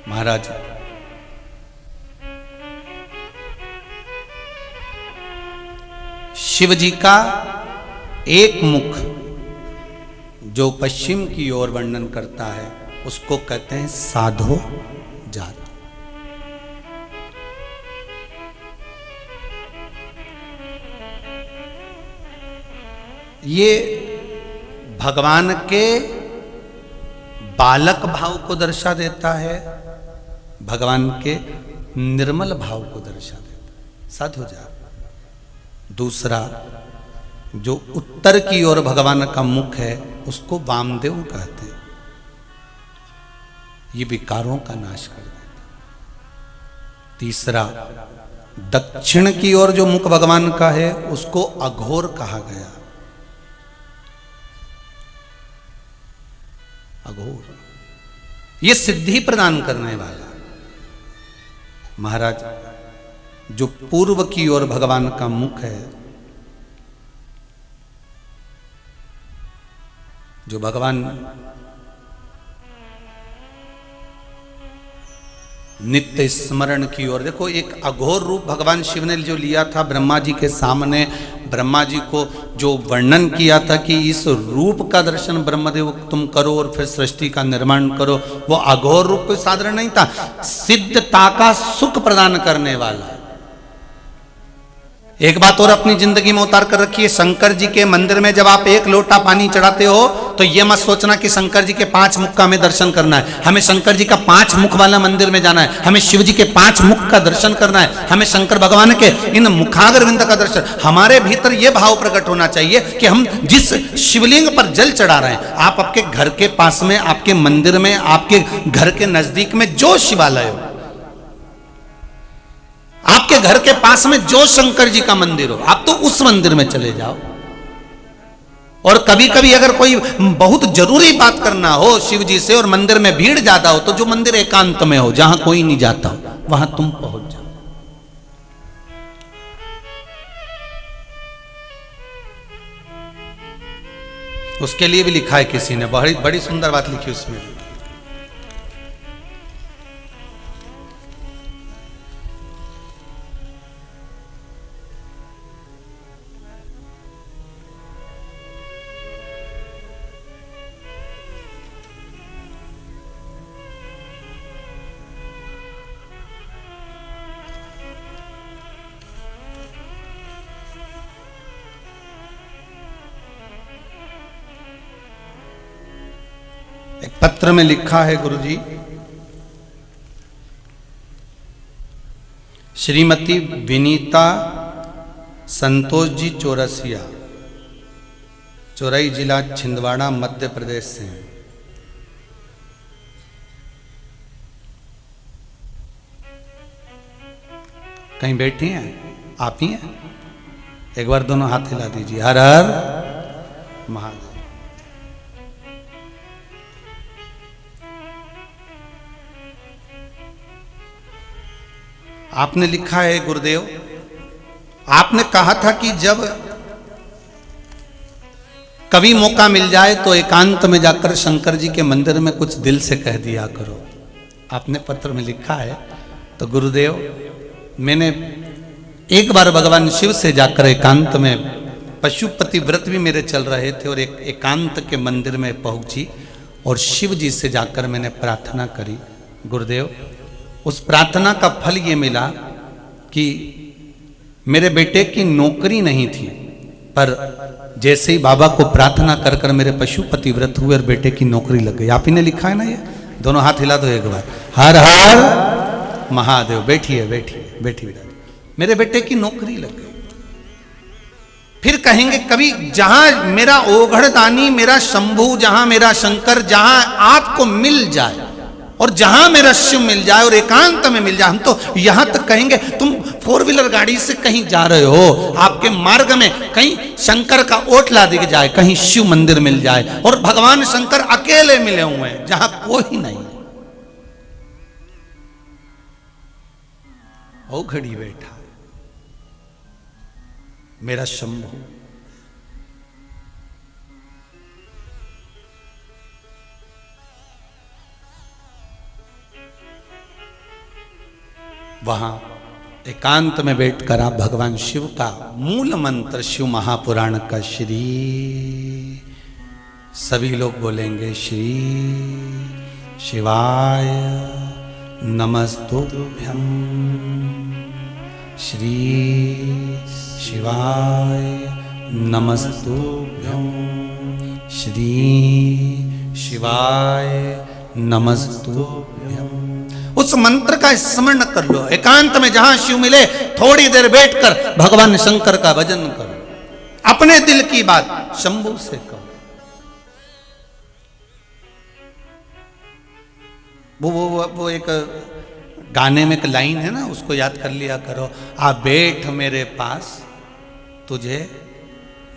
महाराज शिव जी का एक मुख जो पश्चिम की ओर वर्णन करता है उसको कहते हैं साधो जात। ये भगवान के बालक भाव को दर्शा देता है, भगवान के निर्मल भाव को दर्शा देता है, साधो जात। दूसरा, जो उत्तर की ओर भगवान का मुख है उसको वामदेव कहते हैं, ये विकारों का नाश कर देता है। तीसरा, दक्षिण की ओर जो मुख भगवान का है उसको अघोर कहा गया। अघोर ये सिद्धि प्रदान करने वाला। महाराज, जो पूर्व की ओर भगवान का मुख है, जो भगवान नित्य स्मरण की ओर, देखो एक अघोर रूप भगवान शिव ने जो लिया था ब्रह्मा जी के सामने, ब्रह्मा जी को जो वर्णन किया था कि इस रूप का दर्शन ब्रह्मदेव तुम करो और फिर सृष्टि का निर्माण करो, वो अघोर रूप कोई साधारण नहीं था, सिद्धता का सुख प्रदान करने वाला। एक बात और अपनी जिंदगी में उतार कर रखिए, शंकर जी के मंदिर में जब आप एक लोटा पानी चढ़ाते हो तो यह मत सोचना कि शंकर जी के 5 मुख का हमें दर्शन करना है। हमें शंकर जी का 5 मुख वाला मंदिर में जाना है, हमें शिव जी के 5 मुख का दर्शन करना है, हमें शंकर भगवान के इन मुखाग्र विंद का दर्शन। हमारे भीतर यह भाव प्रकट होना चाहिए कि हम जिस शिवलिंग पर जल चढ़ा रहे हैं, आप आपके घर के पास में, आपके मंदिर में, आपके घर के नजदीक में जो शिवालय हो, आपके घर के पास में जो शंकर जी का मंदिर हो, आप तो उस मंदिर में चले जाओ। और कभी कभी अगर कोई बहुत जरूरी बात करना हो शिव जी से और मंदिर में भीड़ ज्यादा हो, तो जो मंदिर एकांत में हो, जहां कोई नहीं जाता हो, वहां तुम पहुंच जाओ। उसके लिए भी लिखा है किसी ने, बड़ी बड़ी सुंदर बात लिखी उसमें। एक पत्र में लिखा है गुरुजी, श्रीमती विनीता संतोष जी चौरसिया, चौरई जिला छिंदवाड़ा मध्य प्रदेश से हैं। कहीं बैठी हैं? आप ही हैं? एक बार दोनों हाथ हिला दीजिए। हर हर महादेव। आपने लिखा है गुरुदेव, आपने कहा था कि जब कभी मौका मिल जाए तो एकांत में जाकर शंकर जी के मंदिर में कुछ दिल से कह दिया करो। आपने पत्र में लिखा है। तो गुरुदेव, मैंने एक बार भगवान शिव से जाकर एकांत में, पशुपति व्रत भी मेरे चल रहे थे और एक एकांत के मंदिर में पहुंची और शिव जी से जाकर मैंने प्रार्थना करी। गुरुदेव, उस प्रार्थना का फल ये मिला कि मेरे बेटे की नौकरी नहीं थी, पर जैसे ही बाबा को प्रार्थना कर कर मेरे पशुपति व्रत हुए और बेटे की नौकरी लग गई। आप ही ने लिखा है ना, ये दोनों हाथ हिला दो एक बार। हर हर महादेव। बैठिए बैठिए बैठिए। मेरे बेटे की नौकरी लग गई। फिर कहेंगे कभी, जहां मेरा ओघड़दानी, मेरा शंभू, जहां मेरा शंकर, जहां आपको मिल जाए और जहां मेरा शिव मिल जाए और एकांत में मिल जाए, हम तो यहां तक कहेंगे, तुम 4 व्हीलर गाड़ी से कहीं जा रहे हो, आपके मार्ग में कहीं शंकर का ओटला दिख जाए, कहीं शिव मंदिर मिल जाए और भगवान शंकर अकेले मिले हुए हैं जहां कोई नहीं, ओ घड़ी बैठा मेरा शंभू। वहां एकांत में बैठकर आप भगवान शिव का मूल मंत्र, शिव महापुराण का श्री सभी लोग बोलेंगे श्री शिवाय नमस्तुभ्यं, श्री शिवाय नमस्तुभ्यं, श्री शिवाय नमस्तुभ्यं। उस मंत्र का स्मरण कर लो। एकांत में जहां शिव मिले थोड़ी देर बैठकर भगवान शंकर का भजन करो। अपने दिल की बात शंभू से कहो। वो एक गाने में एक लाइन है ना, उसको याद कर लिया करो। आ बैठ मेरे पास, तुझे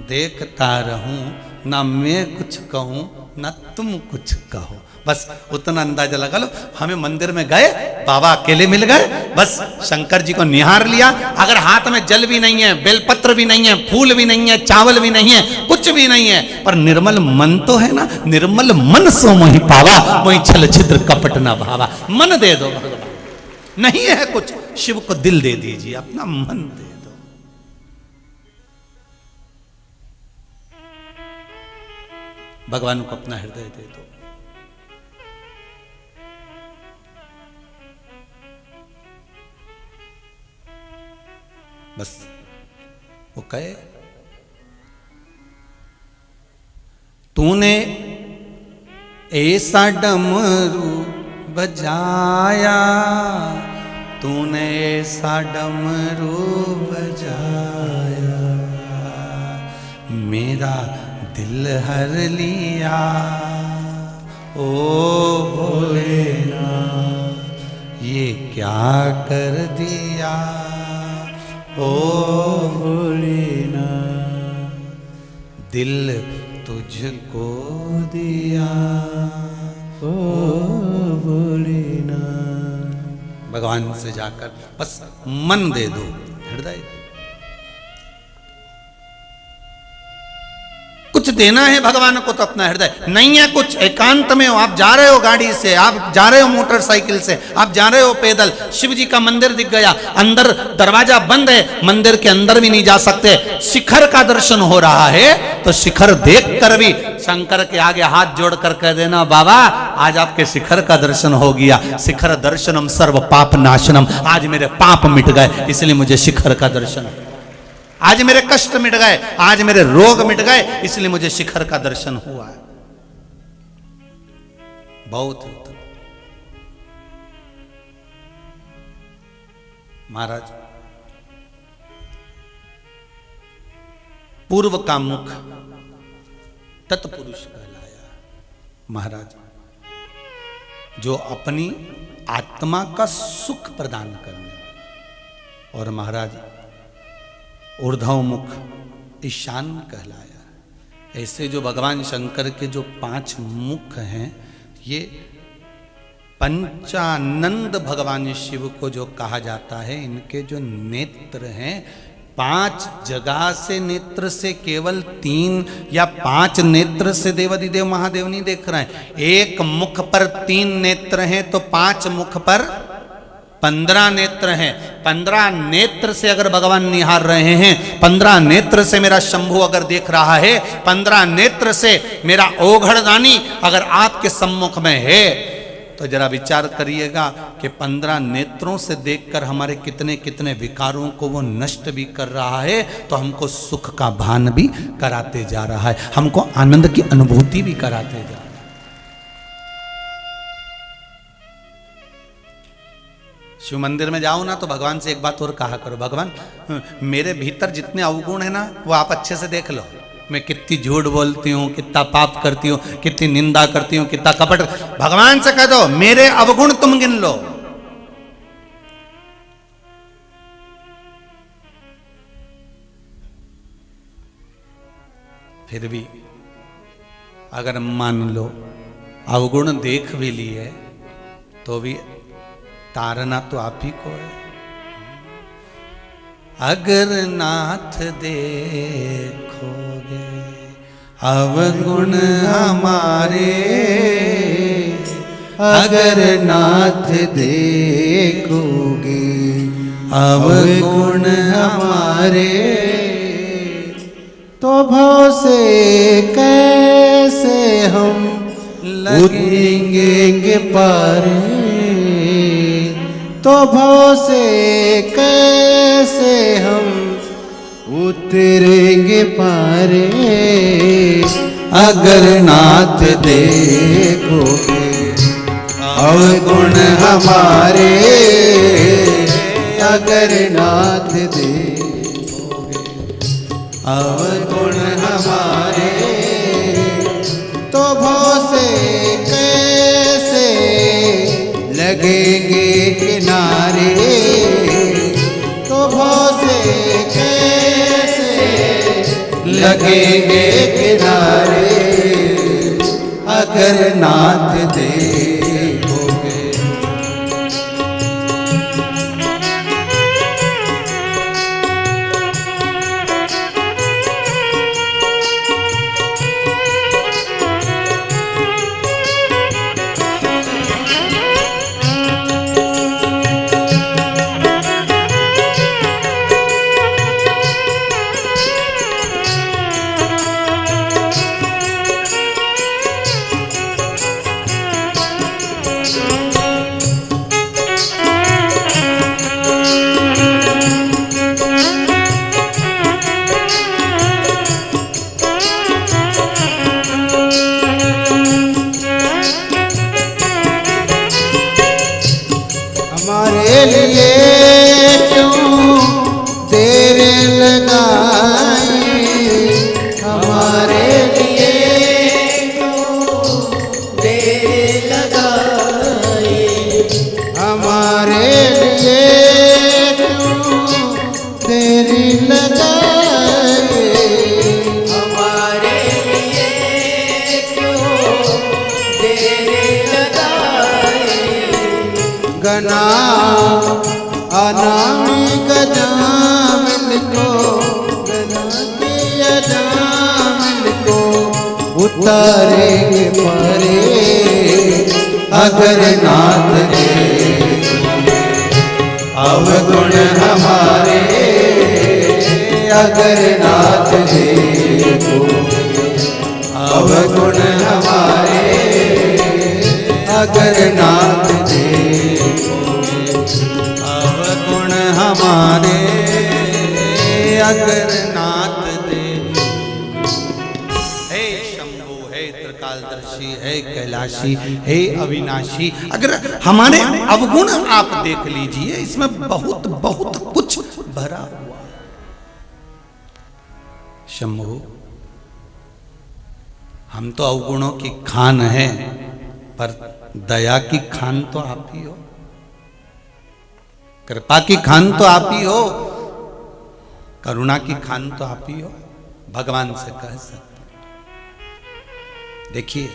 देखता रहूं, ना मैं कुछ कहूं ना तुम कुछ कहो। बस उतना अंदाजा लगा लो। हमें मंदिर में गए, बाबा अकेले मिल गए, बस शंकर जी को निहार लिया। अगर हाथ में जल भी नहीं है, बेलपत्र भी नहीं है, फूल भी नहीं है, चावल भी नहीं है, कुछ भी नहीं है, पर निर्मल मन तो है ना। निर्मल मन सो मोहि पावा, मोहि छल छिद्र कपट न भावा। मन दे दो भगवान। नहीं है कुछ, शिव को दिल दे दीजिए, अपना मन दे दो। भगवान को अपना हृदय दे दो। बस वो कहे, तूने ऐसा डमरू बजाया, तूने ऐसा डमरू बजाया, मेरा दिल हर लिया। ओ भोलेनाथ ये क्या कर दिया। ओ भोलेनाथ दिल तुझको दिया। ओ भोलेनाथ भगवान से जाकर बस मन दे दो, हृदय। कुछ देना है भगवान को तो अपना हृदय। नहीं है कुछ, एकांत में हो, आप जा रहे हो गाड़ी से, आप जा रहे हो मोटरसाइकिल से, आप जा रहे हो पैदल, शिव जी का मंदिर दिख गया, अंदर दरवाजा बंद है, मंदिर के अंदर भी नहीं जा सकते, शिखर का दर्शन हो रहा है, तो शिखर देख कर भी शंकर के आगे हाथ जोड़कर कह देना, बाबा आज आपके शिखर का दर्शन हो गया। शिखर दर्शनम सर्व पाप नाशनम। आज मेरे पाप मिट गए, इसलिए मुझे शिखर का दर्शन। आज मेरे कष्ट मिट गए, आज मेरे रोग मिट गए, इसलिए मुझे शिखर का दर्शन हुआ है। बहुत उत्तम। महाराज पूर्व का मुख तत्पुरुष कहलाया। महाराज जो अपनी आत्मा का सुख प्रदान करने वाला, और महाराज ऊर्ध्व मुख ईशान कहलाया। ऐसे जो भगवान शंकर के जो 5 मुख हैं, ये पंचानंद भगवान शिव को जो कहा जाता है, इनके जो नेत्र हैं 5 जगह से नेत्र से केवल 3 या 5 नेत्र से देवादिदेव महादेव नहीं देख रहे हैं। एक मुख पर 3 नेत्र हैं तो 5 मुख पर 15 नेत्र हैं। 15 नेत्र से अगर भगवान निहार रहे हैं, 15 नेत्र से मेरा शंभु अगर देख रहा है, 15 नेत्र से मेरा ओघड़दानी अगर आपके सम्मुख में है, तो जरा विचार करिएगा कि 15 नेत्रों से देखकर हमारे कितने कितने विकारों को वो नष्ट भी कर रहा है, तो हमको सुख का भान भी कराते जा रहा है, हमको आनंद की अनुभूति भी कराते जा रहा है। शिव मंदिर में जाओ ना तो भगवान से एक बात और कहा करो, भगवान मेरे भीतर जितने अवगुण है ना वो आप अच्छे से देख लो। मैं कितनी झूठ बोलती हूँ, कितना पाप करती हूँ, कितनी निंदा करती हूँ, कितना कपट। भगवान से कह दो मेरे अवगुण तुम गिन लो। फिर भी अगर मान लो अवगुण देख भी लिए तो भी तारना तो आप ही को है। अगर नाथ देखोगे अवगुण हमारे, अगर नाथ देखोगे अवगुण हमारे, तो भव से कैसे कैसे हम लगेंगे पारे, तो भव से कैसे हम उतरेंगे पारे। अगर नाथ देखोगे अवगुण हमारे, अगर नाथ देखोगे अवगुण हमारे, तो भव से कैसे लगेंगे किनारे, तो भव से कैसे लगेंगे किनारे। अगर नाथ देखोगे हमारे लिए क्यों देर लगाई, हमारे लिए क्यों देर लगाई, हमारे लिए क्यों देर लगाई, हमारे लिए क्यों देर लगाई। गना अनामी गजामिल को, गना की अजामिल को उतारेंगे पारे। अगर नाथ देखोगे अवगुण हमारे, अगर नाथ देखोगे अवगुण हमारे, अगर नाथ देखोगे अवगुण हमारे, अगर नाथ हे शंभु, हे त्रिकालदर्शी, हे कैलाशी, हे अविनाशी, अगर हमारे अवगुण आप देख लीजिए, इसमें बहुत बहुत कुछ भरा हुआ। शंभु, हम तो अवगुणों की खान है, पर दया की खान तो आप ही हो, कृपा की खान तो आप ही हो, करुणा की खान तो आप ही हो। भगवान से कह सकते। देखिए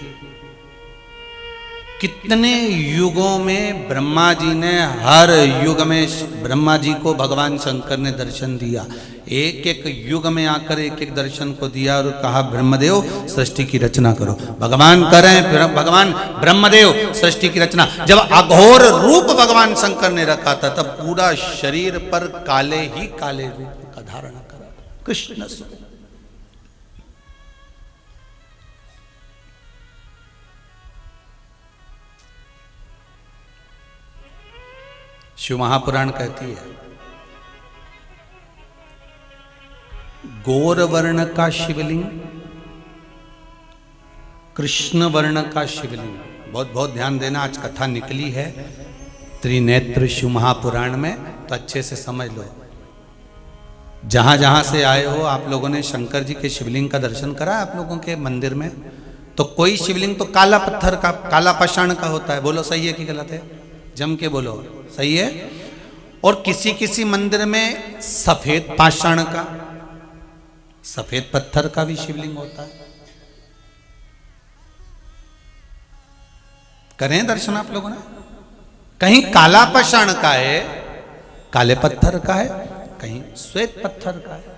कितने युगों में ब्रह्मा जी ने, हर युग में ब्रह्मा जी को भगवान शंकर ने दर्शन दिया। एक एक युग में आकर एक एक दर्शन को दिया और कहा ब्रह्मदेव सृष्टि की रचना करो। भगवान करें, भगवान ब्रह्मदेव सृष्टि की रचना। जब अघोर रूप भगवान शंकर ने रखा था तब पूरा शरीर पर काले ही काले रूप का धारण करा, कृष्ण स्वरूप। शिव महापुराण कहती है गौर वर्ण का शिवलिंग, कृष्ण वर्ण का शिवलिंग। बहुत बहुत ध्यान देना, आज कथा निकली है त्रिनेत्र शिव महापुराण में, तो अच्छे से समझ लो। जहां जहां से आए हो आप लोगों ने शंकर जी के शिवलिंग का दर्शन करा आप लोगों के मंदिर में? तो कोई शिवलिंग तो काला पत्थर का, काला पाषाण का होता है। बोलो सही है कि गलत है? जम के बोलो, सही है। और किसी किसी मंदिर में सफेद पाषाण का, सफेद पत्थर का भी शिवलिंग होता है। करें दर्शन आप लोगों ने? कहीं काला पाषाण का है, काले पत्थर का है, कहीं श्वेत पत्थर का है,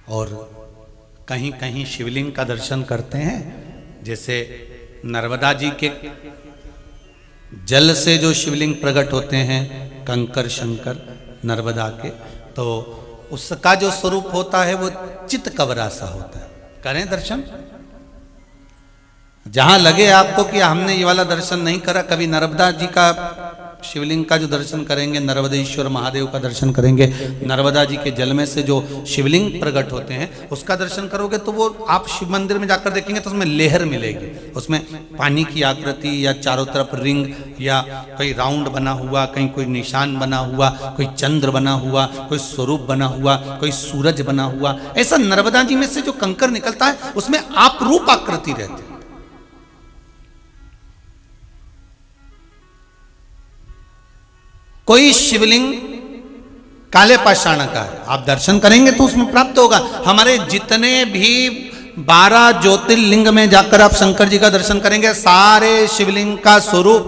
और कहीं कहीं शिवलिंग का दर्शन करते हैं। जैसे नर्मदा जी के जल से जो शिवलिंग प्रकट होते हैं, कंकर शंकर नर्मदा के, तो उसका जो स्वरूप होता है वो चित कवरा सा होता है। करें दर्शन। जहां लगे आपको कि हमने ये वाला दर्शन नहीं करा, कभी नर्मदा जी का शिवलिंग का जो दर्शन करेंगे, नर्मदेश्वर महादेव का दर्शन करेंगे, नर्मदा जी के जल में से जो शिवलिंग प्रकट होते हैं उसका दर्शन करोगे तो वो आप शिव मंदिर में जाकर देखेंगे तो उसमें लेहर मिलेगी, उसमें पानी की आकृति या चारों तरफ रिंग या कोई राउंड बना हुआ, कहीं कोई निशान बना हुआ, कोई चंद्र बना हुआ, कोई स्वरूप बना हुआ, कोई सूरज बना हुआ। ऐसा नर्मदा जी में से जो कंकर निकलता है उसमें आप रूप आकृति रहती है। कोई शिवलिंग काले पाषाण का है, आप दर्शन करेंगे तो उसमें प्राप्त होगा। हमारे जितने भी 12 ज्योतिर्लिंग में जाकर आप शंकर जी का दर्शन करेंगे, सारे शिवलिंग का स्वरूप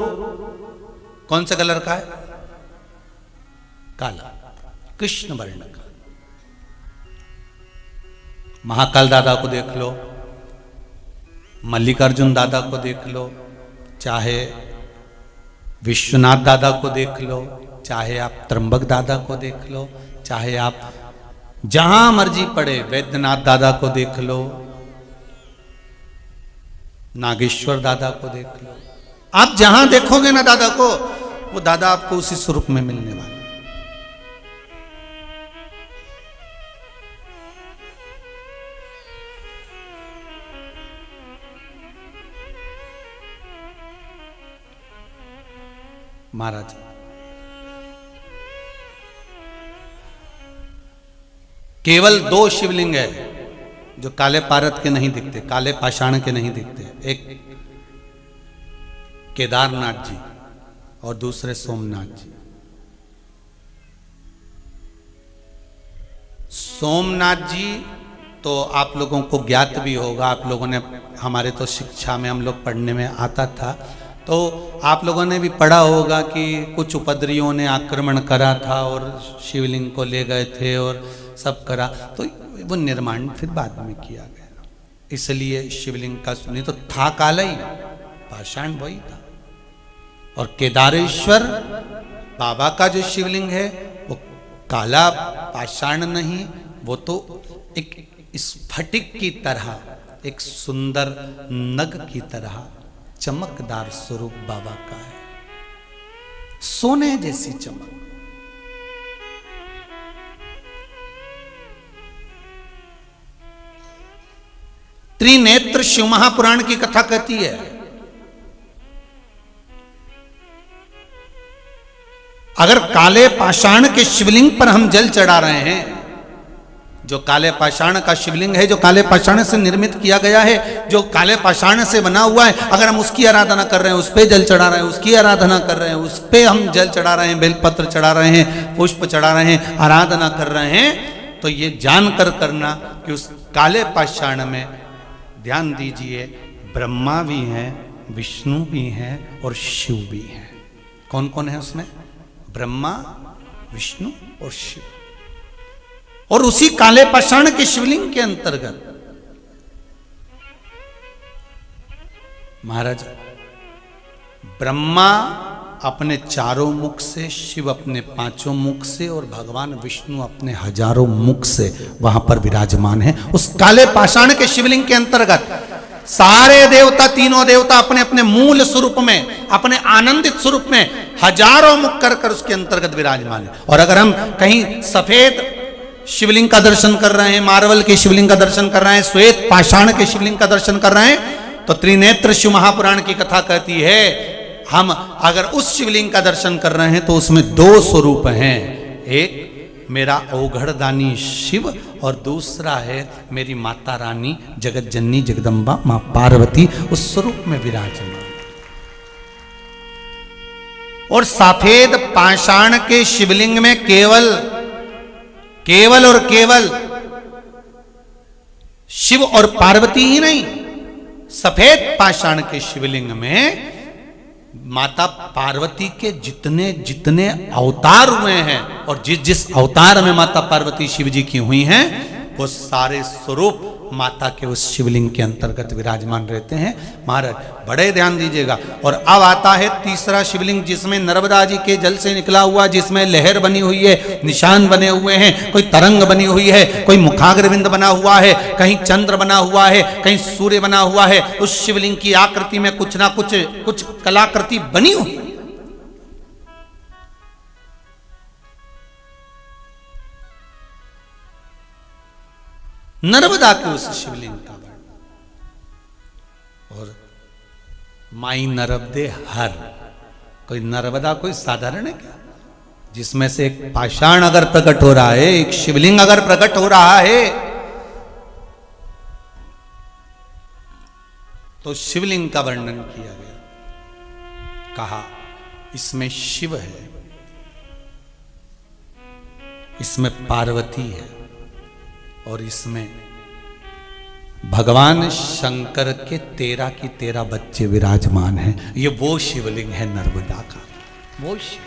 कौन से कलर का है? काला, कृष्ण वर्ण का। महाकाल दादा को देख लो, मल्लिकार्जुन दादा को देख लो, चाहे विश्वनाथ दादा को देख लो, चाहे आप त्र्यंबक दादा को देख लो, चाहे आप जहां मर्जी पड़े वैद्यनाथ दादा को देख लो, नागेश्वर दादा को देख लो। आप जहां देखोगे ना दादा को, वो दादा आपको उसी स्वरूप में मिलने वाला। महाराज केवल 2 शिवलिंग है जो काले पारत के नहीं दिखते, काले पाषाण के नहीं दिखते। एक केदारनाथ जी और दूसरे सोमनाथ जी। सोमनाथ जी तो आप लोगों को ज्ञात भी होगा, आप लोगों ने, हमारे तो शिक्षा में हम लोग पढ़ने में आता था, तो आप लोगों ने भी पढ़ा होगा कि कुछ उपद्रवियों ने आक्रमण करा था और शिवलिंग को ले गए थे और सब करा, तो वो निर्माण फिर बाद में किया गया। इसलिए शिवलिंग का नहीं तो था काला ही, पाषाण वही था। और केदारेश्वर बाबा का जो शिवलिंग है वो काला पाषाण नहीं, वो तो एक स्फटिक की तरह, एक सुंदर नग की तरह चमकदार स्वरूप बाबा का है, सोने जैसी चमक। त्रिनेत्र शिव महापुराण की कथा कहती है, अगर काले पाषाण के शिवलिंग पर हम जल चढ़ा रहे हैं, जो काले पाषाण का शिवलिंग है, जो काले पाषाण से निर्मित किया गया है, जो काले पाषाण से बना हुआ है, अगर हम उसकी आराधना कर रहे हैं, उस पे जल चढ़ा रहे हैं, उसकी आराधना कर रहे हैं, उस पे हम जल चढ़ा रहे हैं, बेलपत्र चढ़ा रहे हैं, पुष्प चढ़ा रहे हैं, आराधना कर रहे हैं, तो ये जानकर करना कि उस काले पाषाण में, ध्यान दीजिए, ब्रह्मा भी हैं, विष्णु भी हैं और शिव भी हैं। कौन कौन है उसमें? ब्रह्मा, विष्णु और शिव। और उसी काले पाषाण के शिवलिंग के अंतर्गत महाराज ब्रह्मा अपने 4 मुख से, शिव अपने 5 मुख से और भगवान विष्णु अपने 1000 मुख से वहां पर विराजमान है। उस काले पाषाण के शिवलिंग के अंतर्गत सारे देवता, तीनों देवता अपने अपने मूल स्वरूप में, अपने आनंदित स्वरूप में 1000 मुख कर उसके अंतर्गत विराजमान है। और अगर हम कहीं सफेद शिवलिंग का दर्शन कर रहे हैं, मार्बल के शिवलिंग का दर्शन कर रहे हैं, श्वेत पाषाण के शिवलिंग का दर्शन कर रहे हैं, तो त्रिनेत्र शिव महापुराण की कथा कहती है, हम अगर उस शिवलिंग का दर्शन कर रहे हैं तो उसमें 2 स्वरूप हैं। एक मेरा औघड़दानी शिव और दूसरा है मेरी माता रानी जगत जननी जगदम्बा मां पार्वती उस स्वरूप में विराजमान। और सफेद पाषाण के शिवलिंग में केवल और केवल शिव और पार्वती ही नहीं, सफेद पाषाण के शिवलिंग में माता पार्वती के जितने जितने अवतार हुए हैं और जिस जिस अवतार में माता पार्वती शिव जी की हुई हैं, वो सारे स्वरूप माता के उस शिवलिंग के अंतर्गत विराजमान रहते हैं। महाराज बड़े ध्यान दीजिएगा। और अब आता है तीसरा शिवलिंग, जिसमें नर्मदा जी के जल से निकला हुआ, जिसमें लहर बनी हुई है, निशान बने हुए हैं, कोई तरंग बनी हुई है, कोई मुखाग्रविंद बना हुआ है, कहीं चंद्र बना हुआ है, कहीं सूर्य बना हुआ है। उस शिवलिंग की आकृति में कुछ ना कुछ कलाकृति बनी हुई। नर्मदा के उस शिवलिंग का वर्णन। और माई नर्मदे हर, कोई नर्मदा कोई साधारण है क्या, जिसमें से एक पाषाण अगर प्रकट हो रहा है, एक शिवलिंग अगर प्रकट हो रहा है, तो शिवलिंग का वर्णन किया गया। कहा इसमें शिव है, इसमें पार्वती है, और इसमें भगवान शंकर के 13 की 13 बच्चे विराजमान हैं। ये वो शिवलिंग है नर्मदा का, वो शिव।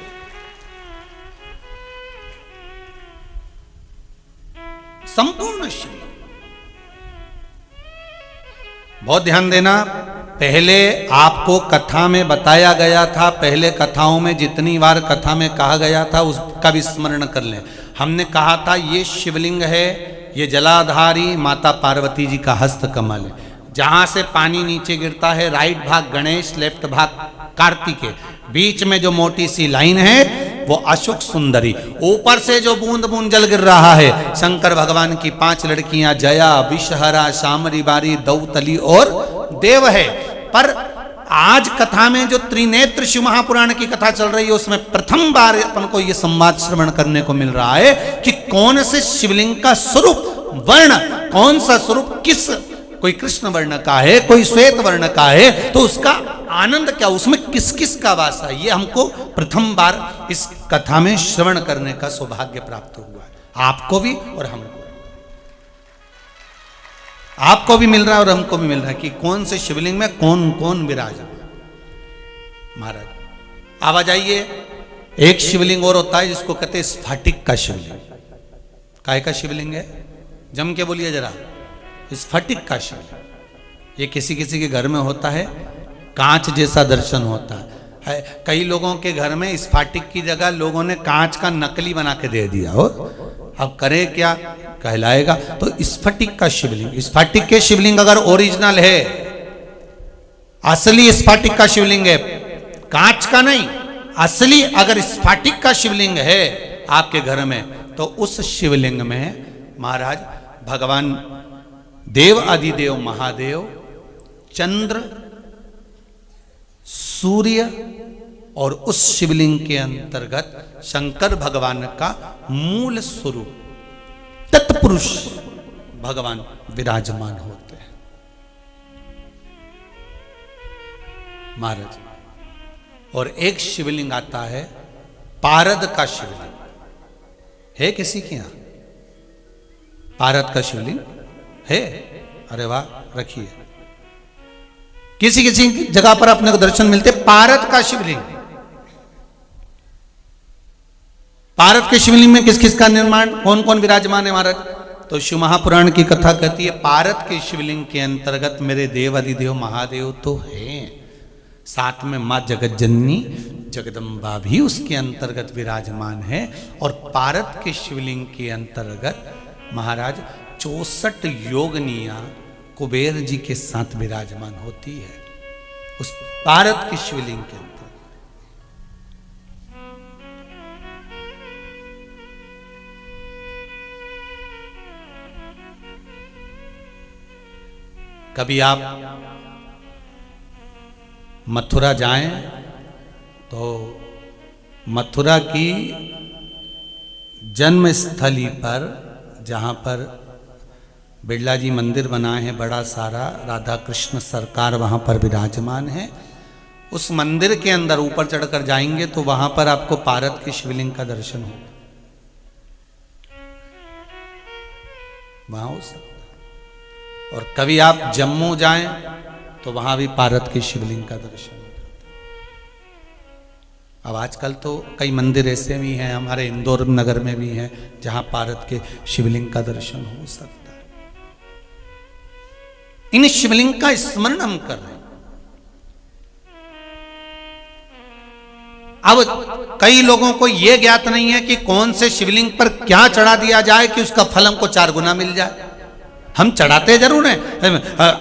संपूर्ण शिव। बहुत ध्यान देना, पहले आपको कथा में बताया गया था, पहले कथाओं में जितनी बार कथा में कहा गया था उसका भी स्मरण कर लें। हमने कहा था ये शिवलिंग है, ये जलाधारी माता पार्वती जी का हस्त कमल है। जहां से पानी नीचे गिरता है, राइट भाग गणेश, लेफ्ट भाग कार्तिकेय, बीच में जो मोटी सी लाइन है वो अशोक सुंदरी, ऊपर से जो बूंद बूंद जल गिर रहा है, शंकर भगवान की 5 लड़कियां जया, विषहरा, शामरी बारी, दौतली और देव है। पर आज कथा में जो त्रिनेत्र शिव महापुराण की कथा चल रही है, उसमें प्रथम बार अपन को यह संवाद श्रवण करने को मिल रहा है कि कौन से शिवलिंग का स्वरूप, वर्ण, कौन सा स्वरूप, किस, कोई कृष्ण वर्ण का है, कोई श्वेत वर्ण का है, तो उसका आनंद क्या, उसमें किस किस का वास है, ये हमको प्रथम बार इस कथा में श्रवण करने का सौभाग्य प्राप्त हुआ है। आपको भी और हमको, आपको भी मिल रहा है और हमको भी मिल रहा है कि कौन से शिवलिंग में कौन कौन विराजमान। महाराज अब आ जाइए, एक शिवलिंग और होता है जिसको कहते हैं स्फटिक का शिवलिंग। काय का शिवलिंग है, जम के बोलिए जरा, स्फटिक का शिवलिंग। ये किसी किसी के घर में होता है, कांच जैसा दर्शन होता है। कई लोगों के घर में स्फटिक की जगह लोगों ने कांच का नकली बना के दे दिया, हो अब करे क्या, कहलाएगा। तो स्फटिक का शिवलिंग, स्फटिक के शिवलिंग अगर ओरिजिनल है, असली स्फटिक का शिवलिंग है, कांच का नहीं, असली अगर स्फटिक का शिवलिंग है आपके घर में, तो उस शिवलिंग में महाराज भगवान देव अधिदेव महादेव, चंद्र, सूर्य और उस शिवलिंग के अंतर्गत शंकर भगवान का मूल स्वरूप तत्पुरुष भगवान विराजमान होते हैं। महाराज और एक शिवलिंग आता है पारद का शिवलिंग, है किसी के यहां पारद का शिवलिंग है? अरे वाह, रखिए। किसी किसी जगह पर अपने को दर्शन मिलते पारद का शिवलिंग। पारद के शिवलिंग में किस किस का निर्माण, कौन कौन विराजमान है महाराज? तो शिव महापुराण की कथा कहती है पारद के शिवलिंग के अंतर्गत मेरे देव अधिदेव महादेव तो हैं, साथ में मां जगत जननी जगदम्बा भी उसके अंतर्गत विराजमान है। और पारद के शिवलिंग के अंतर्गत महाराज 64 योगनियां कुबेर जी के साथ विराजमान होती है उस पारद के शिवलिंग के अंदर। कभी आप मथुरा जाएं तो मथुरा की जन्म स्थली पर, जहां पर बिरला जी मंदिर बनाए हैं बड़ा सारा, राधा कृष्ण सरकार वहां पर विराजमान है, उस मंदिर के अंदर ऊपर चढ़कर जाएंगे तो वहां पर आपको पारद के शिवलिंग का दर्शन होगा। वहां हो सकता। और कभी आप जम्मू जाएं तो वहां भी पारद के शिवलिंग का दर्शन होगा। अब आजकल तो कई मंदिर ऐसे भी हैं, हमारे इंदौर नगर में भी हैं, जहां पारद के शिवलिंग का दर्शन हो सकता है। इन शिवलिंग का स्मरण हम कर रहे हैं। अब कई लोगों को यह ज्ञात नहीं है कि कौन से शिवलिंग पर क्या चढ़ा दिया जाए कि उसका फल हमको 4 गुना मिल जाए। हम चढ़ाते जरूर हैं,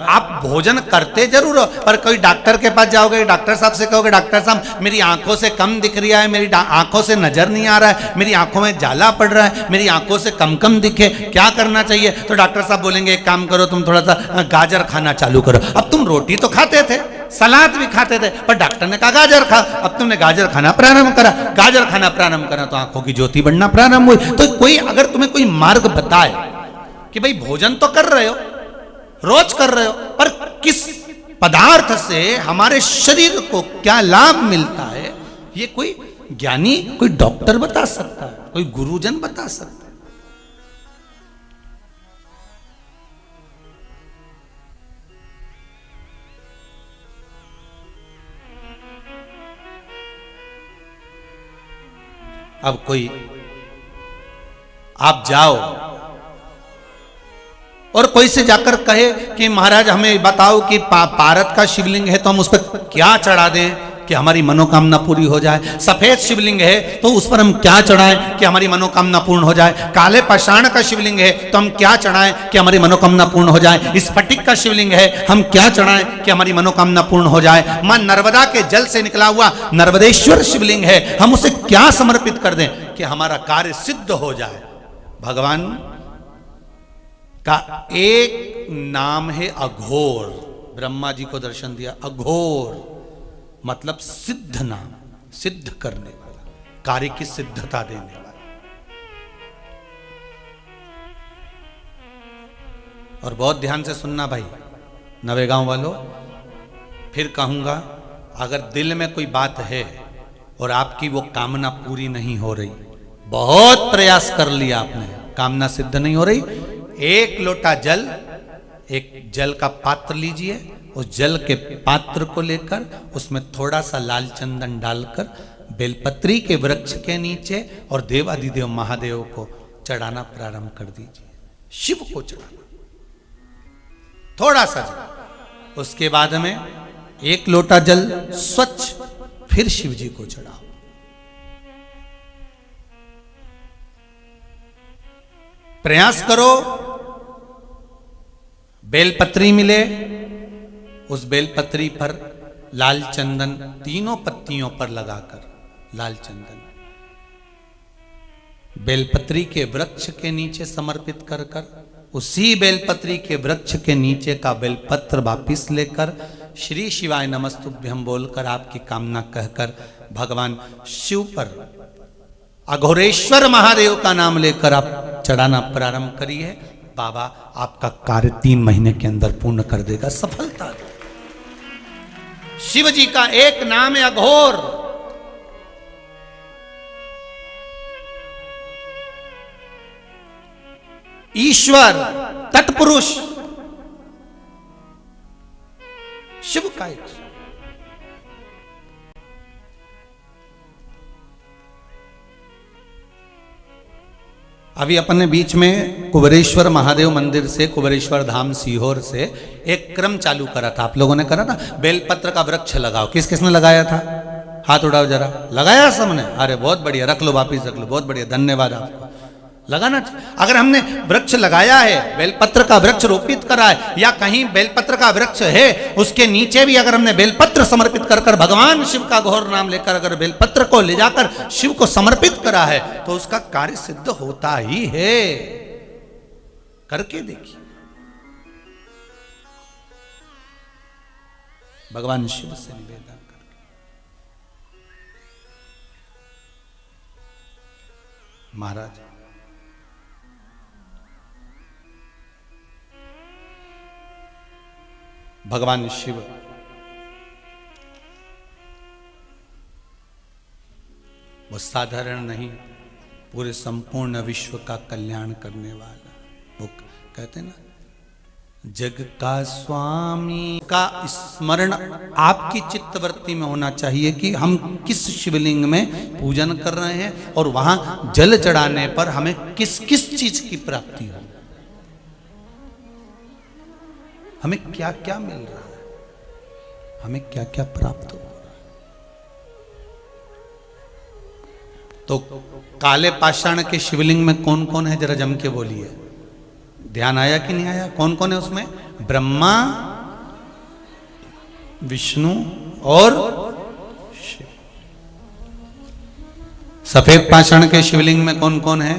आप भोजन करते जरूर हो, पर कोई डॉक्टर के पास जाओगे, डॉक्टर साहब से कहोगे डॉक्टर साहब मेरी आंखों से कम दिख रहा है, मेरी आंखों से नजर नहीं आ रहा है, मेरी आंखों में जाला पड़ रहा है, मेरी आंखों से कम कम दिखे, क्या करना चाहिए? तो डॉक्टर साहब बोलेंगे एक काम करो, तुम थोड़ा सा गाजर खाना चालू करो। अब तुम रोटी तो खाते थे, सलाद भी खाते थे, पर डॉक्टर ने कहा गाजर खा। अब तुमने गाजर खाना प्रारंभ करा, गाजर खाना प्रारंभ करा तो आंखों की ज्योति बढ़ना प्रारंभ हुई। तो कोई अगर तुम्हें कोई मार्ग बताए कि भाई भोजन तो कर रहे हो, रोज कर रहे हो, पर किस पदार्थ से हमारे शरीर को क्या लाभ मिलता है, ये कोई ज्ञानी, कोई डॉक्टर बता सकता है, कोई गुरुजन बता सकता है। अब कोई आप जाओ और कोई से जाकर कहे कि महाराज हमें बताओ कि पारत का शिवलिंग है तो हम उस पर क्या चढ़ा दें कि हमारी मनोकामना पूरी हो जाए। सफेद शिवलिंग है तो उस पर हम क्या चढ़ाएं कि हमारी मनोकामना पूर्ण हो जाए। काले पाषाण का शिवलिंग है तो हम क्या चढ़ाएं कि हमारी मनोकामना पूर्ण हो जाए। स्फटिक का शिवलिंग है हम क्या चढ़ाएं कि हमारी मनोकामना पूर्ण हो जाए। मां नर्मदा के जल से निकला हुआ नर्मदेश्वर शिवलिंग है, हम उसे क्या समर्पित कर दें कि हमारा कार्य सिद्ध हो जाए। भगवान का एक नाम है अघोर। ब्रह्मा जी को दर्शन दिया, अघोर मतलब सिद्ध नाम, सिद्ध करने वाला, कार्य की सिद्धता देने वाला। और बहुत ध्यान से सुनना भाई नवेगांव वालों, फिर कहूंगा अगर दिल में कोई बात है और आपकी वो कामना पूरी नहीं हो रही, बहुत प्रयास कर लिया आपने, कामना सिद्ध नहीं हो रही, एक लोटा जल, एक जल का पात्र लीजिए, उस जल के पात्र को लेकर उसमें थोड़ा सा लाल चंदन डालकर बेलपत्री के वृक्ष के नीचे और देवादिदेव महादेव को चढ़ाना प्रारंभ कर दीजिए। शिव को चढ़ाना थोड़ा सा जल, उसके बाद में एक लोटा जल स्वच्छ फिर शिव जी को चढ़ाओ। प्रयास करो बेलपत्री मिले, उस बेलपत्री पर लाल चंदन तीनों पत्तियों पर लगाकर लाल चंदन बेलपत्री के वृक्ष के नीचे समर्पित कर कर उसी बेलपत्री के वृक्ष के नीचे का बेलपत्र वापिस लेकर श्री शिवाय नमस्तुभ्यं बोलकर आपकी कामना कहकर भगवान शिव पर अघोरेश्वर महादेव का नाम लेकर आप चढ़ाना प्रारंभ करिए। बाबा आपका कार्य 3 महीने के अंदर पूर्ण कर देगा, सफलता देगा। शिव जी का एक नाम है अघोर। ईश्वर, तत्पुरुष, शिव का एक। अभी अपने बीच में कुबेरेश्वर महादेव मंदिर से, कुबेरेश्वर धाम सीहोर से एक क्रम चालू करा था, आप लोगों ने करा था, बेलपत्र का वृक्ष लगाओ। किस किसने लगाया था? हाथ उठाओ जरा। लगाया सबने? अरे बहुत बढ़िया, रख लो वापिस रख लो, बहुत बढ़िया, धन्यवाद आपको। लगाना चाहिए। अगर हमने वृक्ष लगाया है, बेलपत्र का वृक्ष रोपित करा है, या कहीं बेलपत्र का वृक्ष है उसके नीचे भी अगर हमने बेलपत्र समर्पित कर कर भगवान शिव का घोर नाम लेकर अगर बेलपत्र को ले जाकर शिव को समर्पित करा है तो उसका कार्य सिद्ध होता ही है। करके देखिए, भगवान शिव से निवेदन कर। महाराज भगवान शिव वो साधारण नहीं, पूरे संपूर्ण विश्व का कल्याण करने वाला। वो कहते हैं ना, जग का स्वामी का स्मरण आपकी चित्तवृत्ति में होना चाहिए कि हम किस शिवलिंग में पूजन कर रहे हैं और वहां जल चढ़ाने पर हमें किस किस चीज की प्राप्ति हो। हमें क्या क्या मिल रहा है, हमें क्या क्या प्राप्त हो रहा है। तो काले पाषाण के शिवलिंग में कौन कौन है, जरा जम के बोलिए। ध्यान आया कि नहीं आया? कौन कौन है उसमें? ब्रह्मा, विष्णु और शिव। सफेद पाषाण के शिवलिंग में कौन कौन है?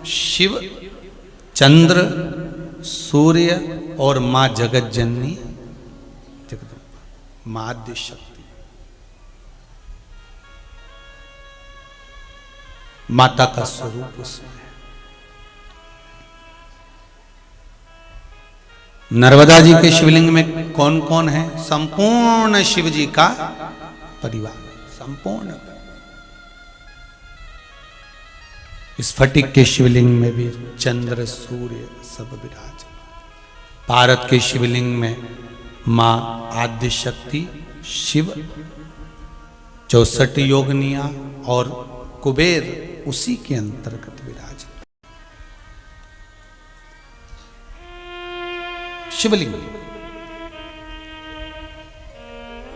शिव, चंद्र, सूर्य और मां जगत जननी जगदम्बा, मां आद्य शक्ति, माता का स्वरूप उसमें है। नर्मदा जी के शिवलिंग में कौन कौन है? संपूर्ण शिव जी का परिवार, संपूर्ण। स्फटिक के शिवलिंग में भी चंद्र सूर्य सब विराज। भारत के शिवलिंग में मां आद्य शक्ति, शिव, 64 योगनिया और कुबेर उसी के अंतर्गत विराज। शिवलिंग।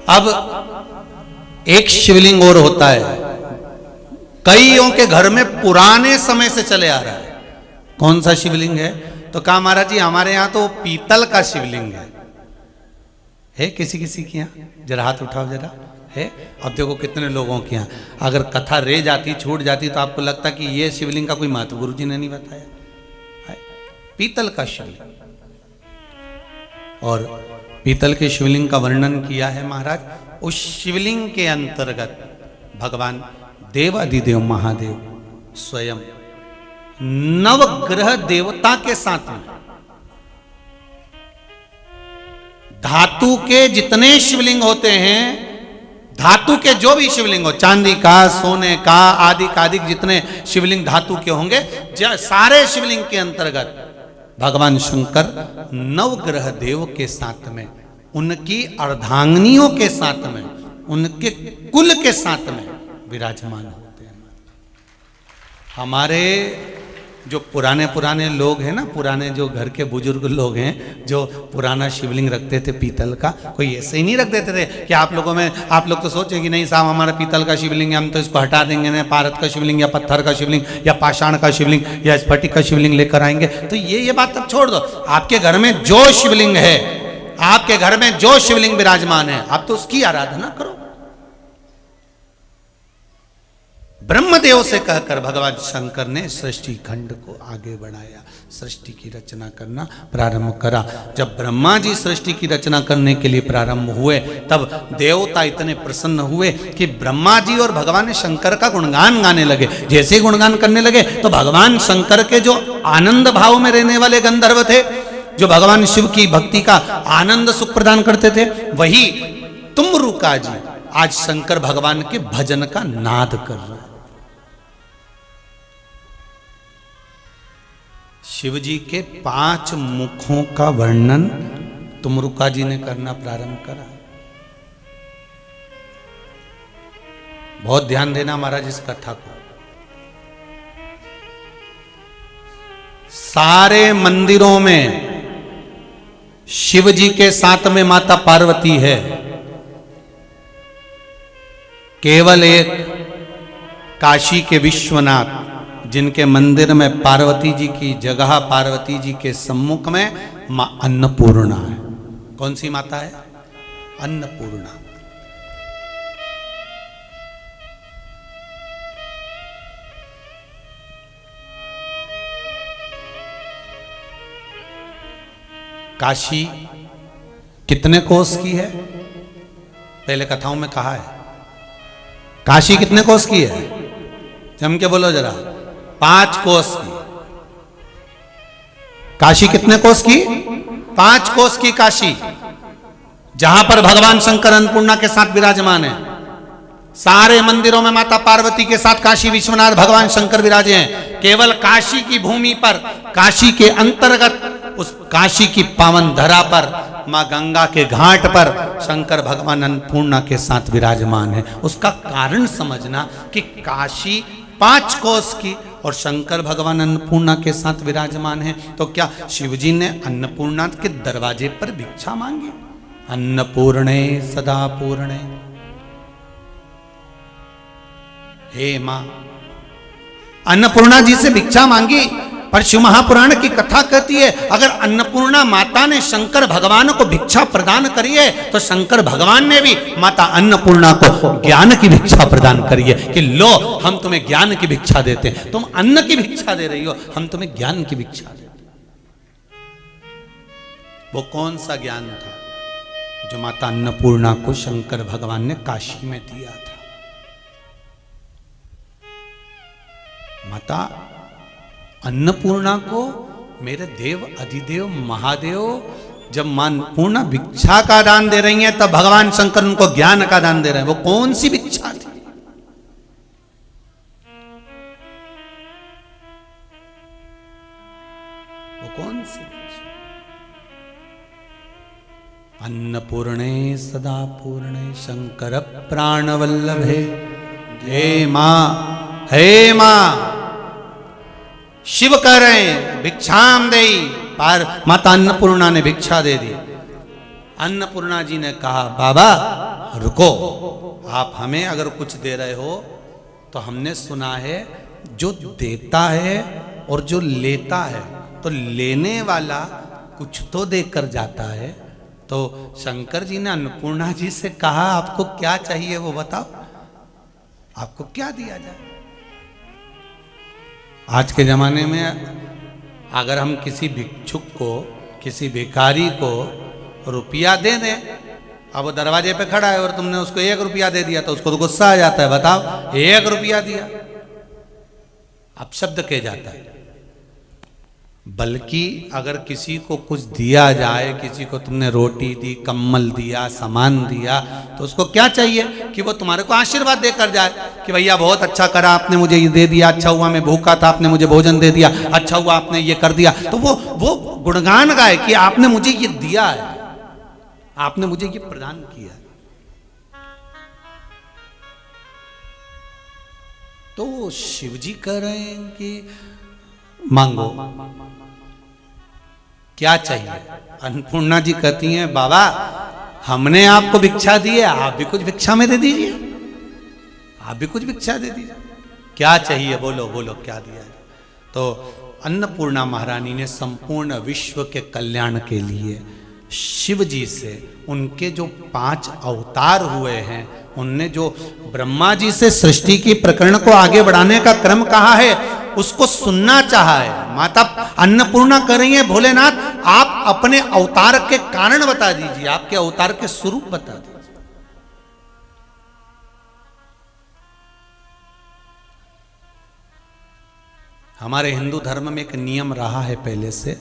अब एक शिवलिंग और होता है, कईयों के घर में पुराने समय से चले आ रहा है। कौन सा शिवलिंग है? तो कहा महाराज जी हमारे यहां तो पीतल का शिवलिंग है किसी किसी के यहाँ? जरा हाथ उठाओ जरा। है? अब देखो कितने लोगों के यहाँ अगर कथा रह जाती, छूट जाती तो आपको लगता कि ये शिवलिंग का कोई महत्व गुरु जी ने नहीं बताया है। पीतल का शिवलिंग। और पीतल के शिवलिंग का वर्णन किया है महाराज। उस शिवलिंग के अंतर्गत भगवान देवादिदेव महादेव स्वयं नवग्रह देवता के साथ में, धातु के जितने शिवलिंग होते हैं, धातु के जो भी शिवलिंग हो, चांदी का, सोने का, आदि कादिक जितने शिवलिंग धातु के होंगे, सारे शिवलिंग के अंतर्गत भगवान शंकर नवग्रह देव के साथ में, उनकी अर्धांगिनियों के साथ में, उनके कुल के साथ में विराजमान होते हैं। हमारे जो पुराने लोग हैं ना, पुराने जो घर के बुजुर्ग लोग हैं, जो पुराना शिवलिंग रखते थे पीतल का, कोई ऐसे ही नहीं रख देते थे कि आप लोगों में, आप लोग तो सोचे कि नहीं साहब हमारा पीतल का शिवलिंग है, हम तो इसको हटा देंगे ना, भारत का शिवलिंग या पत्थर का शिवलिंग या पाषाण का शिवलिंग या स्फटिक का शिवलिंग लेकर आएंगे। तो ये बात अब छोड़ दो। आपके घर में जो शिवलिंग है, आपके घर में जो शिवलिंग विराजमान है, आप तो उसकी आराधना करो। ब्रह्मदेव से कहकर भगवान शंकर ने सृष्टि खंड को आगे बढ़ाया, सृष्टि की रचना करना प्रारंभ करा। जब ब्रह्मा जी सृष्टि की रचना करने के लिए प्रारंभ हुए, तब देवता इतने प्रसन्न हुए कि ब्रह्मा जी और भगवान शंकर का गुणगान गाने लगे। जैसे ही गुणगान करने लगे तो भगवान शंकर के जो आनंद भाव में रहने वाले गंधर्व थे, जो भगवान शिव की भक्ति का आनंद सुख प्रदान करते थे, वही तुमरुका जी आज शंकर भगवान के भजन का नाद कर रहे हैं। शिव जी के 5 मुखों का वर्णन तुमरुका जी ने करना प्रारंभ करा। बहुत ध्यान देना महाराज इस कथा को। सारे मंदिरों में शिव जी के साथ में माता पार्वती है, केवल एक काशी के विश्वनाथ, जिनके मंदिर में पार्वती जी की जगह, पार्वती जी के सम्मुख में मां अन्नपूर्णा है। कौन सी माता है? अन्नपूर्णा। काशी कितने कोस की है? पहले कथाओं में कहा है। काशी कितने कोस की है? जम के बोलो जरा। 5 कोस की। काशी कितने कोस की? 5 कोस की काशी, जहां पर भगवान शंकर अन्नपूर्णा के साथ विराजमान है। सारे मंदिरों में माता पार्वती के साथ काशी विश्वनाथ भगवान शंकर विराजे हैं। केवल काशी की भूमि पर, काशी के अंतर्गत, उस काशी की पावन धरा पर, मां गंगा के घाट पर शंकर भगवान अन्नपूर्णा के साथ विराजमान है। उसका कारण समझना कि काशी 5 कोस की और शंकर भगवान अन्नपूर्णा के साथ विराजमान हैं, तो क्या शिवजी ने अन्नपूर्णा के दरवाजे पर भिक्षा मांगी? अन्नपूर्णे सदा पूर्णे, हे मां, अन्नपूर्णा जी से भिक्षा मांगी। पर शिव महापुराण की कथा कहती है अगर अन्नपूर्णा माता ने शंकर भगवान को भिक्षा प्रदान करी है तो शंकर भगवान ने भी माता अन्नपूर्णा को ज्ञान की भिक्षा प्रदान करी है कि लो हम तुम्हें ज्ञान की भिक्षा देते हैं। तुम अन्न की भिक्षा दे रही हो, हम तुम्हें ज्ञान की भिक्षा देते हैं। वो कौन सा ज्ञान था जो माता अन्नपूर्णा को शंकर भगवान ने काशी में दिया था? माता अन्नपूर्णा को मेरे देव अधिदेव महादेव जब मां पूर्णा भिक्षा का दान दे रही हैं तब भगवान शंकर उनको ज्ञान का दान दे रहे हैं। वो कौन सी भिक्षा थी? वो कौन सी भिक्षा? अन्नपूर्णे सदा पूर्णे शंकर प्राणवल्लभे, हे मां, हे मां। शिव कह रहे हैं भिक्षाम देई, पर माता अन्नपूर्णा ने भिक्षा दे दी। अन्नपूर्णा जी ने कहा बाबा रुको, आप हमें अगर कुछ दे रहे हो तो हमने सुना है जो देता है और जो लेता है तो लेने वाला कुछ तो देकर जाता है। तो शंकर जी ने अन्नपूर्णा जी से कहा आपको क्या चाहिए वो बताओ, आपको क्या दिया जाए? आज के ज़माने में अगर हम किसी भिक्षुक को, किसी भिखारी को रुपया दे दें, अब वो दरवाजे पे खड़ा है और तुमने उसको 1 रुपया दे दिया तो उसको तो गुस्सा आ जाता है, बताओ 1 रुपया दिया, अपशब्द कह जाता है। बल्कि अगर किसी को कुछ दिया जाए, किसी को तुमने रोटी दी, कम्बल दिया, सामान दिया, तो उसको क्या चाहिए कि वो तुम्हारे को आशीर्वाद देकर जाए कि भैया बहुत अच्छा करा, आपने मुझे ये दे दिया, अच्छा हुआ मैं भूखा था, आपने मुझे भोजन दे दिया, अच्छा हुआ आपने ये कर दिया। तो वो गुणगान गाए कि आपने मुझे ये दिया है, आपने मुझे ये प्रदान किया। तो शिवजी कह रहे हैं कि मांगो क्या चाहिए। अन्नपूर्णा जी कहती हैं बाबा हमने आपको भिक्षा दी है, आप भी कुछ भिक्षा में दे दीजिए, आप भी कुछ भिक्षा दे दीजिए, क्या चाहिए बोलो बोलो क्या दिया है। तो अन्नपूर्णा महारानी ने संपूर्ण विश्व के कल्याण के लिए शिव जी से उनके जो 5 अवतार हुए हैं, उनने जो ब्रह्मा जी से सृष्टि की प्रकरण को आगे बढ़ाने का क्रम कहा है उसको सुनना चाहा है। माता अन्नपूर्णा कर रही है भोलेनाथ आप अपने अवतार के कारण बता दीजिए, आपके अवतार के स्वरूप बता दीजिए। हमारे हिंदू धर्म में एक नियम रहा है पहले से,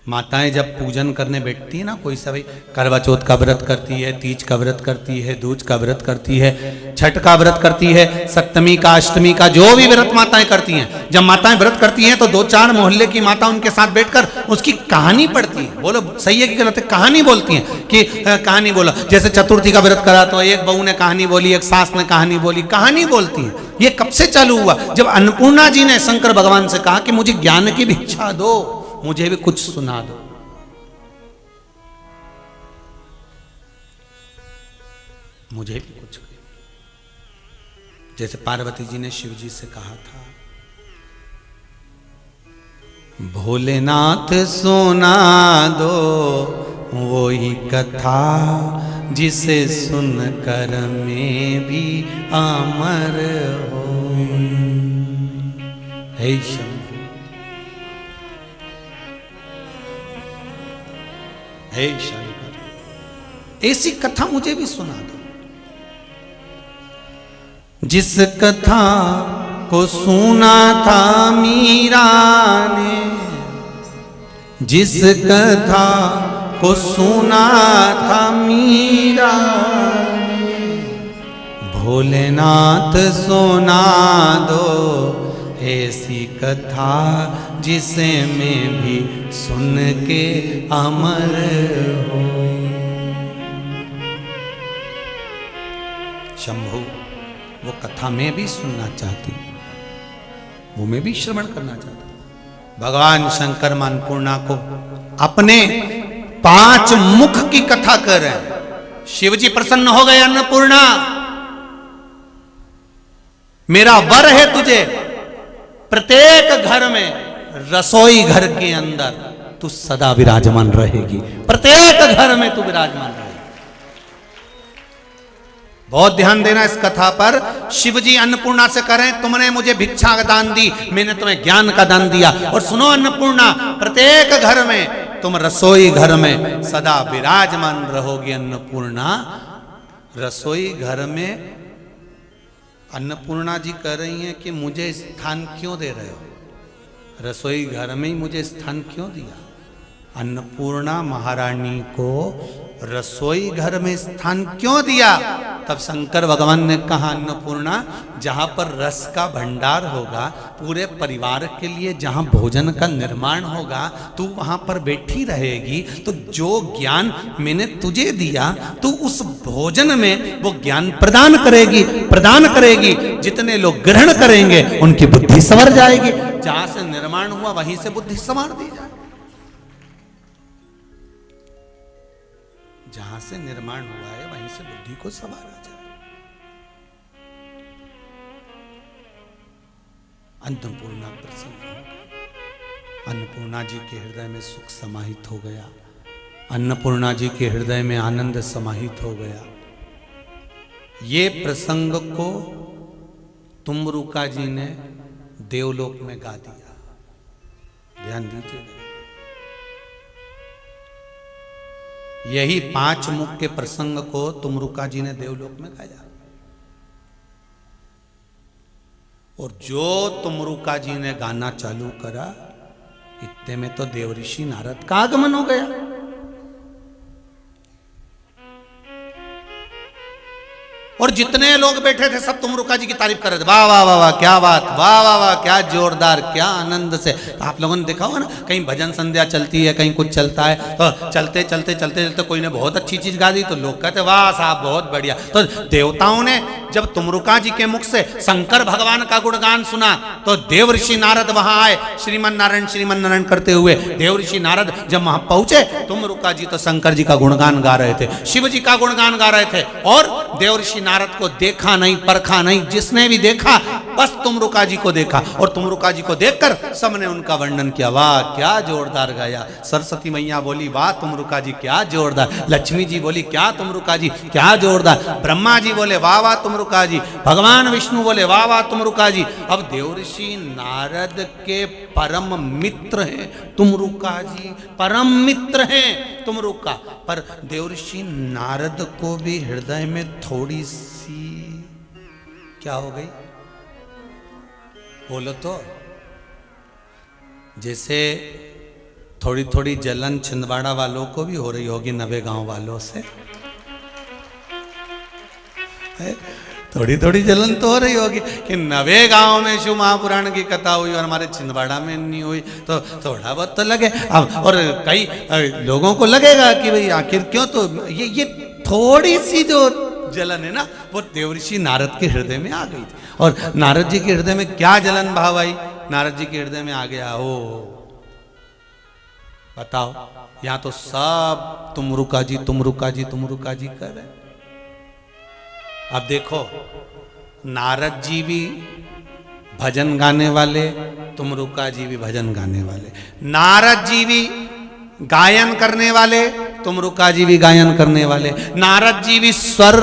माताएं जब पूजन करने बैठती है ना, कोई सा भाई करवा चौथ का व्रत करती है, तीज का व्रत करती है, दूज का व्रत करती है, छठ का व्रत करती है, सप्तमी का, अष्टमी का, जो भी व्रत माताएं करती हैं, जब माताएं व्रत करती हैं तो 2-4 मोहल्ले की माता उनके साथ बैठकर उसकी कहानी पढ़ती है। बोलो सही है कि गलत है? कहानी बोलती हैं कि कहानी बोलो। जैसे चतुर्थी का व्रत करा तो एक बहू ने कहानी बोली, एक सास ने कहानी बोली, कहानी बोलती है। ये कब से चालू हुआ? जब अन्नपूर्णा जी ने शंकर भगवान से कहा कि मुझे ज्ञान की भिक्षा दो, मुझे भी कुछ सुना दो। मुझे भी कुछ, जैसे पार्वती जी ने शिव जी से कहा था भोलेनाथ सुना दो वही कथा जिसे सुनकर मैं भी अमर हो। हे शंभु, हे शंकर, ऐसी कथा मुझे भी सुना दो जिस कथा को सुना था मीरा ने, जिस कथा को सुना था मीरा ने, भोलेनाथ सुना दो ऐसी कथा जिसे मैं भी सुन के अमर हो। शंभु, वो कथा मैं भी सुनना चाहती हूँ, वो मैं भी श्रवण करना चाहता हूं। भगवान शंकर अन्नपूर्णा को अपने 5 मुख की कथा कर रहे हैं। शिव जी प्रसन्न हो गए, अन्नपूर्णा मेरा वर है तुझे, प्रत्येक घर में, रसोई घर के अंदर तू सदा विराजमान रहेगी, प्रत्येक घर में तू विराजमान रहेगी। बहुत ध्यान देना इस कथा पर। शिव जी अन्नपूर्णा से कह रहे हैं, तुमने मुझे भिक्षा का दान दी, मैंने तुम्हें ज्ञान का दान दिया। और सुनो अन्नपूर्णा, प्रत्येक घर में, तुम रसोई घर में सदा विराजमान रहोगी। अन्नपूर्णा रसोई घर में, अन्नपूर्णा जी कह रही हैं कि मुझे स्थान क्यों दे रहे हो, रसोई घर में ही मुझे स्थान क्यों दिया। अन्नपूर्णा महारानी को रसोई घर में स्थान क्यों दिया। तब शंकर भगवान ने कहा, अन्नपूर्णा जहां पर रस का भंडार होगा, पूरे परिवार के लिए जहां भोजन का निर्माण होगा, तू वहां पर बैठी रहेगी, तो जो ज्ञान मैंने तुझे दिया तू उस भोजन में वो ज्ञान प्रदान करेगी। जितने लोग ग्रहण करेंगे उनकी बुद्धि संवर जाएगी। जहां से निर्माण हुआ वहीं से बुद्धि संवार दी जाए। जहां से निर्माण हुआ है वहीं से बुद्धि को संवारा जाए। अन्नपूर्णा प्रसन्न हो गई। अन्नपूर्णा जी के हृदय में सुख समाहित हो गया। अन्नपूर्णा जी के हृदय में आनंद समाहित हो गया। ये प्रसंग को तुमरुका जी ने देवलोक में गा दिया। ध्यान दीजिएगा, यही 5 मुख के प्रसंग को तुमरुका जी ने देवलोक में गाया। और जो तुमरुका जी ने गाना चालू करा, इतने में तो देवऋषि नारद का आगमन हो गया। और जितने लोग बैठे थे सब तुमरुका जी की तारीफ कर रहे थे। वाह वाह वाह वाह, क्या बात, वाह वाह वाह, क्या जोरदार, क्या आनंद से। तो आप लोगों ने देखा होगा ना, कहीं भजन संध्या चलती है, कहीं कुछ चलता है, तो चलते चलते चलते चलते कोई ने बहुत अच्छी चीज गा दी तो लोग कहते वाह साहब बहुत बढ़िया। तो देवताओं ने जब तुमरुका जी के मुख से शंकर भगवान का गुणगान सुना तो देवऋषि नारद वहां आए, श्रीमन नारायण करते हुए। देवऋषि नारद जब वहां पहुंचे, तुमरुका जी तो शंकर जी का गुणगान गा रहे थे, शिव जी का गुणगान गा रहे थे। और देवऋषि नारद को देखा नहीं, परखा नहीं, जिसने भी देखा बस तुमरुका जी को देखा। और तुमरुका जी को देखकर सबने उनका वर्णन किया, वाह क्या जोरदार गाया। सरस्वती मैया बोली वाह तुमरुका जी क्या जोरदार। लक्ष्मी जी बोली क्या तुमरुका जी क्या जोरदार। ब्रह्मा जी बोले वाह वाह तुमरुका जी। भगवान विष्णु बोले वाह वाह तुमरुका जी। अब देवऋषि नारद के परम मित्र हैं तुमरुका जी, परम मित्र हैं तुमरुका। पर देवऋषि नारद को भी हृदय में थोड़ी सी क्या हो गई, बोलो तो। जैसे थोड़ी थोड़ी जलन छिंदवाड़ा वालों को भी हो रही होगी नवे गांव वालों से। थोड़ी थोड़ी जलन तो हो रही होगी कि नवे गांव में शिव महापुराण की कथा हुई और हमारे छिंदवाड़ा में नहीं हुई, तो थोड़ा बहुत तो लगे। अब और कई लोगों को लगेगा कि भाई आखिर क्यों, तो ये थोड़ी सी जो जलन है ना, वो देवऋषि नारद के हृदय में आ गई थी। और नारद जी के हृदय में क्या जलन भाव आई, नारद जी के हृदय में आ गया, ओ बताओ, यहां तो सब तुमरुका जी तुमरुका जी तुमरुका जी कर रहे। अब देखो, नारद जी भी भजन गाने वाले, तुमरुका जी भी भजन गाने वाले। नारद जी भी गायन करने वाले, तुमरुका जी भी गायन करने वाले। नारद जी भी स्वर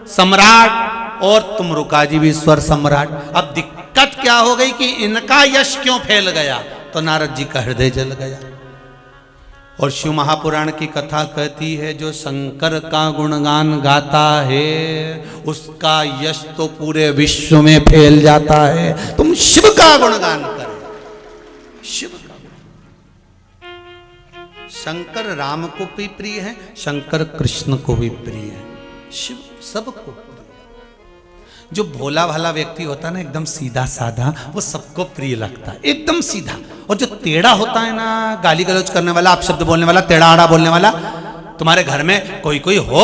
सम्राट और तुमरुका जी भी स्वर सम्राट। अब दिक्कत क्या हो गई कि इनका यश क्यों फैल गया, तो नारद जी का हृदय जल गया। और शिव महापुराण की कथा कहती है, जो शंकर का गुणगान गाता है उसका यश तो पूरे विश्व में फैल जाता है। तुम शिव का गुणगान करो, शिव का। शंकर राम को भी प्रिय है, शंकर कृष्ण को भी प्रिय है, शिव सबको प्रिय। जो भोला भाला व्यक्ति होता है ना, एकदम सीधा साधा, वो सबको प्रिय लगता है, एकदम सीधा। और जो टेढ़ा होता है ना, गाली गलौज करने वाला, अपशब्द बोलने वाला, टेढ़ा आड़ा बोलने वाला, तुम्हारे घर में कोई कोई हो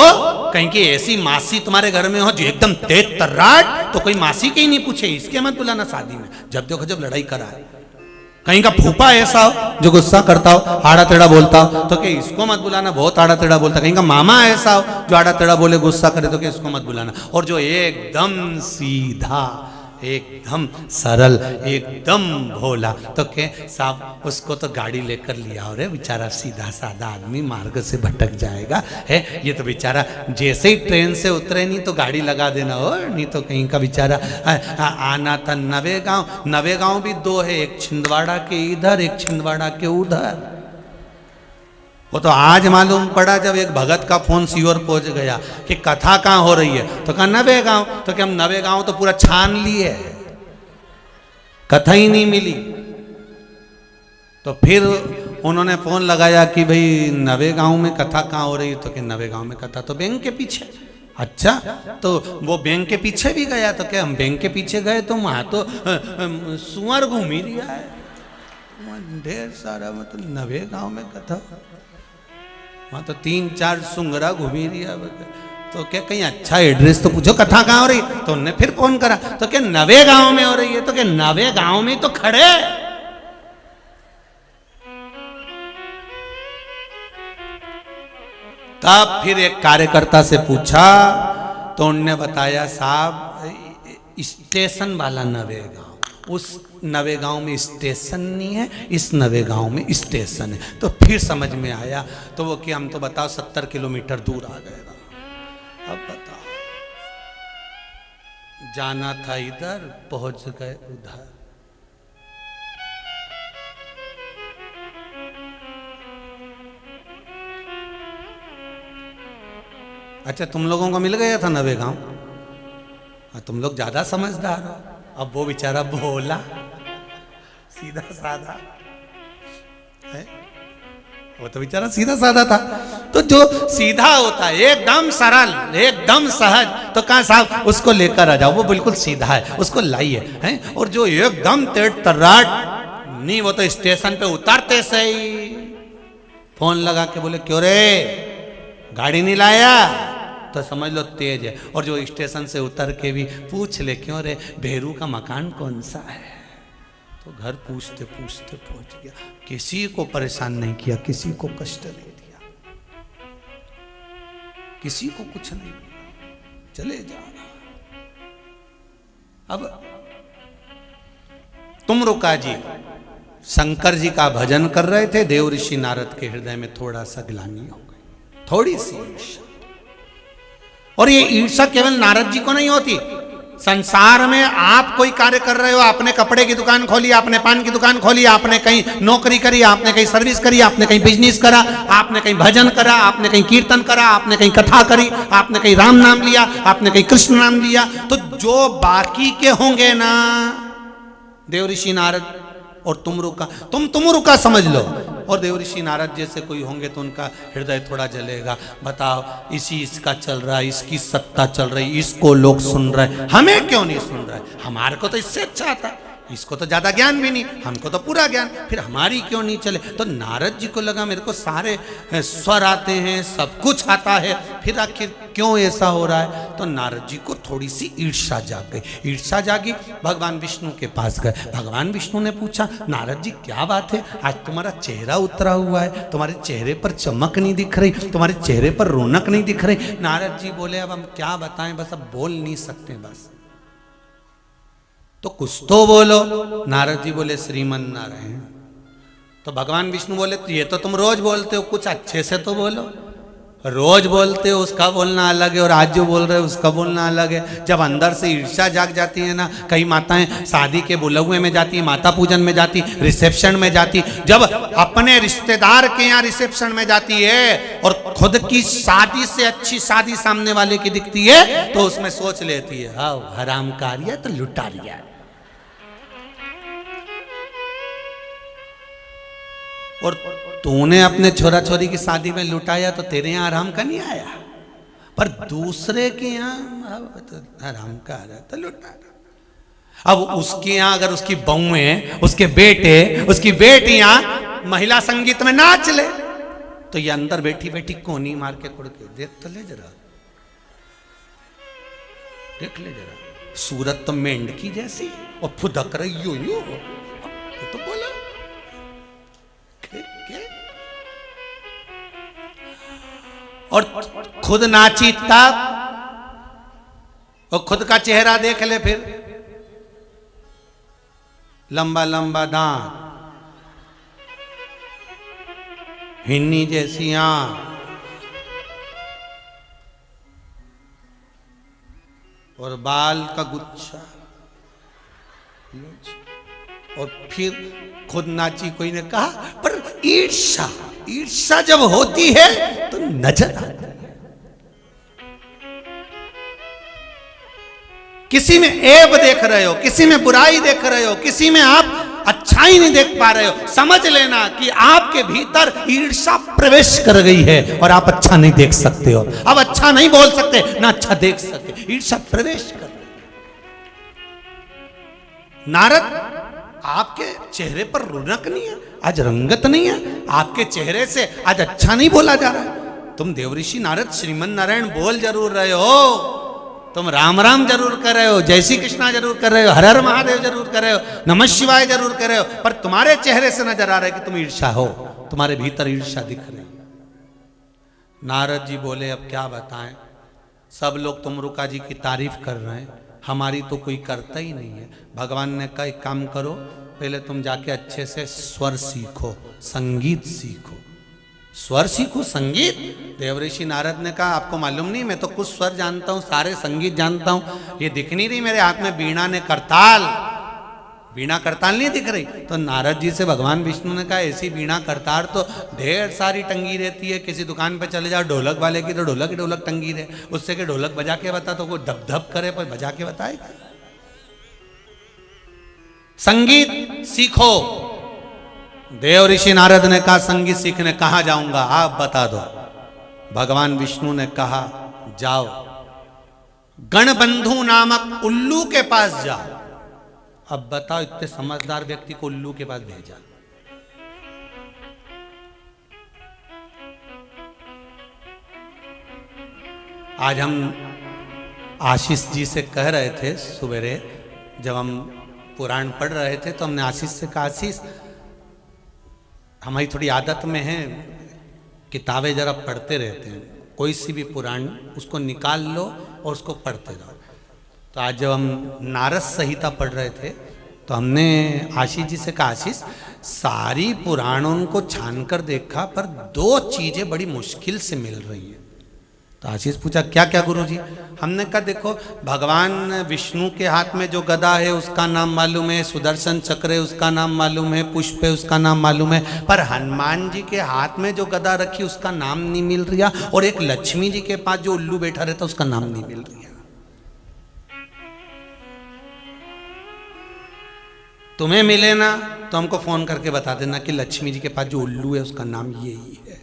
कहीं की ऐसी मासी तुम्हारे घर में हो जो एकदम तेज तर्राट, तो कोई मासी के ही नहीं पूछे, इसके मत बुलाना शादी में, जब देखो जब लड़ाई कराए। कहीं का फूफा ऐसा हो जो गुस्सा करता हो, आड़ा टेढ़ा बोलता हो, तो क्या इसको मत बुलाना, बहुत आड़ा टेढ़ा बोलता। कहीं का मामा ऐसा हो जो आड़ा टेढ़ा बोले, गुस्सा करे, तो क्या इसको मत बुलाना। और जो एकदम सीधा, एकदम सरल, एकदम भोला, तो क्या साहब उसको तो गाड़ी लेकर लिया और बेचारा सीधा साधा आदमी मार्ग से भटक जाएगा है। ये तो बेचारा जैसे ही ट्रेन से उतरे नहीं तो गाड़ी लगा देना हो, नहीं तो कहीं का बेचारा आना था नवेगांव। नवेगांव भी दो है, एक छिंदवाड़ा के इधर, एक छिंदवाड़ा के उधर। वो तो आज मालूम पड़ा जब एक भगत का फोन सीओर पहुंच गया कि कथा कहाँ हो रही है, तो कहा नवेगांव। तो क्या हम नवेगांव तो पूरा छान लिए, कथा ही नहीं मिली। तो फिर उन्होंने फोन लगाया कि भाई नवेगांव में कथा कहाँ हो रही है, तो कि नवेगांव में कथा तो बैंक के पीछे। अच्छा, तो वो बैंक के पीछे भी गया, तो क्या हम बैंक के पीछे गए तो वहां तो सुअर घूम ही रहा है, ढेर सारा, मतलब नवेगांव में कथा, वहाँ तो 3-4 सुंगरा घूमी रही। तो क्या कहीं अच्छा एड्रेस तो पूछो, कथा कहाँ हो रही। तो उन्होंने फिर फोन करा, तो क्या नवे गांव में हो रही है, तो क्या नवे गांव में तो खड़े। तब फिर एक कार्यकर्ता से पूछा, तो उन्होंने बताया साहब स्टेशन वाला नवे गांव, उस नवे गांव में स्टेशन नहीं है, इस नवे गांव में स्टेशन है। तो फिर समझ में आया। तो वो कि हम तो बताओ 70 किलोमीटर दूर आ गए। अब बताओ, जाना था इधर, पहुंच गए उधर। अच्छा, तुम लोगों को मिल गया था नवे गांव, तुम लोग ज्यादा समझदार हो। अब वो बेचारा भोला सीधा साधा है, वो तो बेचारा सीधा साधा था। तो जो सीधा होता है, एकदम सरल, एकदम सहज, तो कहा साहब उसको लेकर आ जाओ, वो बिल्कुल सीधा है, उसको लाइए हैं। और जो एकदम तेज तर्राट नहीं, वो तो स्टेशन पे उतरते से ही फोन लगा के बोले क्यों रे गाड़ी नहीं लाया, तो समझ लो तेज है। और जो स्टेशन से उतर के भी पूछ ले क्यों रे भेरू का मकान कौन सा है, तो घर पूछते पूछते पहुंच गया। किसी को परेशान नहीं किया, किसी को कष्ट नहीं दिया, किसी को कुछ नहीं दिया, चले जा रहा। अब तुम रुका जी शंकर जी का भजन कर रहे थे, देव ऋषि नारद के हृदय में थोड़ा सा ग्लानि हो गई, थोड़ी सी ईर्ष्या। और ये ईर्ष्या केवल नारद जी को नहीं होती, संसार में आप कोई कार्य कर रहे हो, आपने कपड़े की दुकान खोली, आपने पान की दुकान खोली, आपने कहीं नौकरी करी, आपने कहीं सर्विस करी, आपने कहीं बिजनेस करा, आपने कहीं भजन करा, आपने कहीं कीर्तन करा, आपने कहीं कथा करी, आपने कहीं राम नाम लिया, आपने कहीं कृष्ण नाम लिया, तो जो बाकी के होंगे ना देव ऋषि नारद और तुम रुका समझ लो, और देव ऋषि नारद जैसे कोई होंगे तो उनका हृदय थोड़ा जलेगा। बताओ इसका चल रहा है, इसकी सत्ता चल रही, इसको लोग सुन रहे, हमें क्यों नहीं सुन रहे, हमारे को तो इससे अच्छा आता, इसको तो ज्यादा ज्ञान भी नहीं, हमको तो पूरा ज्ञान, फिर हमारी क्यों नहीं चले। तो नारद जी को लगा मेरे को सारे स्वर आते हैं, सब कुछ आता है, फिर आखिर क्यों ऐसा हो रहा है। तो नारद जी को थोड़ी सी ईर्ष्या जाग गई, ईर्ष्या जागी, भगवान विष्णु के पास गए। भगवान विष्णु ने पूछा नारद जी क्या बात है, आज तुम्हारा चेहरा उतरा हुआ है, तुम्हारे चेहरे पर चमक नहीं दिख रही, तुम्हारे चेहरे पर रौनक नहीं दिख रही। नारद जी बोले अब हम क्या बताएं, बस अब बोल नहीं सकते, बस तो कुछ तो बोलो। नारद जी बोले श्रीमन नारायण। तो भगवान विष्णु बोले तो ये तो तुम रोज बोलते हो, कुछ अच्छे से तो बोलो। रोज बोलते हो उसका बोलना अलग है, और आज जो बोल रहे हो उसका बोलना अलग है। जब अंदर से ईर्ष्या जाग जाती है ना, कई माताएं शादी के बुलौए में जाती, माता पूजन में जाती, रिसेप्शन में जाती, जब अपने रिश्तेदार के यहाँ रिसेप्शन में जाती है और खुद की शादी से अच्छी शादी सामने वाले की दिखती है, तो उसमें सोच लेती है हाँ हरामकारिया तो लुटा लिया। और तूने अपने छोरा छोरी की शादी में लुटाया तो तेरे यहाँ आराम का नहीं आया, पर दूसरे के यहाँ आराम का आ रहा तो लुटा। अब उसके यहाँ अगर उसकी बहुएं, उसके बेटे, उसकी बेटियां महिला संगीत में नाच ले, तो ये अंदर बैठी बैठी कोनी मार के कुड़ के देख तो ले जरा, देख ले जरा, सूरत तो मेंढकी जैसी और फुदक रही यो तो बोला के? और खुद नाची तब, और खुद का चेहरा देख ले फिर, लंबा लंबा दांत, हिन्नी जैसी आंख, और बाल का गुच्छा, और फिर खुद नाची। कोई ने कहा पर ईर्ष्या, ईर्ष्या जब होती है तो नजर आती है। किसी में ऐब देख रहे हो, किसी में बुराई देख रहे हो, किसी में आप अच्छाई नहीं देख पा रहे हो, समझ लेना कि आपके भीतर ईर्ष्या प्रवेश कर गई है और आप अच्छा नहीं देख सकते हो। अब अच्छा नहीं बोल सकते ना अच्छा देख सकते, ईर्ष्या प्रवेश कर। नारद, आपके चेहरे पर रौनक नहीं है, आज रंगत नहीं है, आपके चेहरे से आज अच्छा नहीं बोला जा रहा है। तुम देवऋषि नारद श्रीमन नारायण बोल जरूर रहे हो, तुम राम राम जरूर कर रहे हो, जय श्री कृष्णा जरूर कर रहे हो, हर हर महादेव जरूर कर रहे हो, नमः शिवाय जरूर कर रहे हो, पर तुम्हारे चेहरे से नजर आ रहा है कि तुम ईर्ष्या हो, तुम्हारे भीतर ईर्ष्या दिख रही। नारद जी बोले अब क्या बताएं, सब लोग तुमरुका जी की तारीफ कर रहे हैं, हमारी तो कोई करता ही नहीं है। भगवान ने कहा एक काम करो, पहले तुम जाके अच्छे से स्वर सीखो, संगीत सीखो। स्वर सीखो, संगीत? देवऋषि नारद ने कहा आपको मालूम नहीं, मैं तो कुछ स्वर जानता हूँ, सारे संगीत जानता हूँ, ये दिख नहीं रही मेरे हाथ में बीणा ने करताल, बीणा करताल नहीं दिख रही। तो नारद जी से भगवान विष्णु ने कहा ऐसी बीणा करताल तो ढेर सारी टंगी रहती है, किसी दुकान पे चले जाओ ढोलक वाले की तो ढोलक ही ढोलक टंगी रहे, उससे कि ढोलक बजा के बता तो कोई धप धप करे पर बजा के बताएगा। संगीत सीखो। देवऋषि नारद ने कहा संगीत सीखने कहाँ जाऊंगा, आप बता दो। भगवान विष्णु ने कहा जाओ गणबंधु नामक उल्लू के पास जाओ। अब बताओ, इतने समझदार व्यक्ति को उल्लू के पास भेजा। आज हम आशीष जी से कह रहे थे सवेरे, जब हम पुराण पढ़ रहे थे तो हमने आशीष से कहा आशीष हमारी थोड़ी आदत में है किताबें जरा पढ़ते रहते हैं, कोई सी भी पुराण उसको निकाल लो और उसको पढ़ते रहो। तो आज जब हम नारद संहिता पढ़ रहे थे तो हमने आशीष जी से कहा आशीष सारी पुराणों को छान कर देखा पर दो चीजें बड़ी मुश्किल से मिल रही हैं। तो आशीष पूछा क्या क्या गुरुजी? हमने कहा देखो भगवान विष्णु के हाथ में जो गदा है उसका नाम मालूम है, सुदर्शन चक्र है उसका नाम मालूम है, पुष्प है उसका नाम मालूम है, पर हनुमान जी के हाथ में जो गदा रखी उसका नाम नहीं मिल रहा, और एक लक्ष्मी जी के पास जो उल्लू बैठा रहता उसका नाम नहीं मिल रहा। तुम्हें मिले ना तो हमको फोन करके बता देना कि लक्ष्मी जी के पास जो उल्लू है उसका नाम यही है।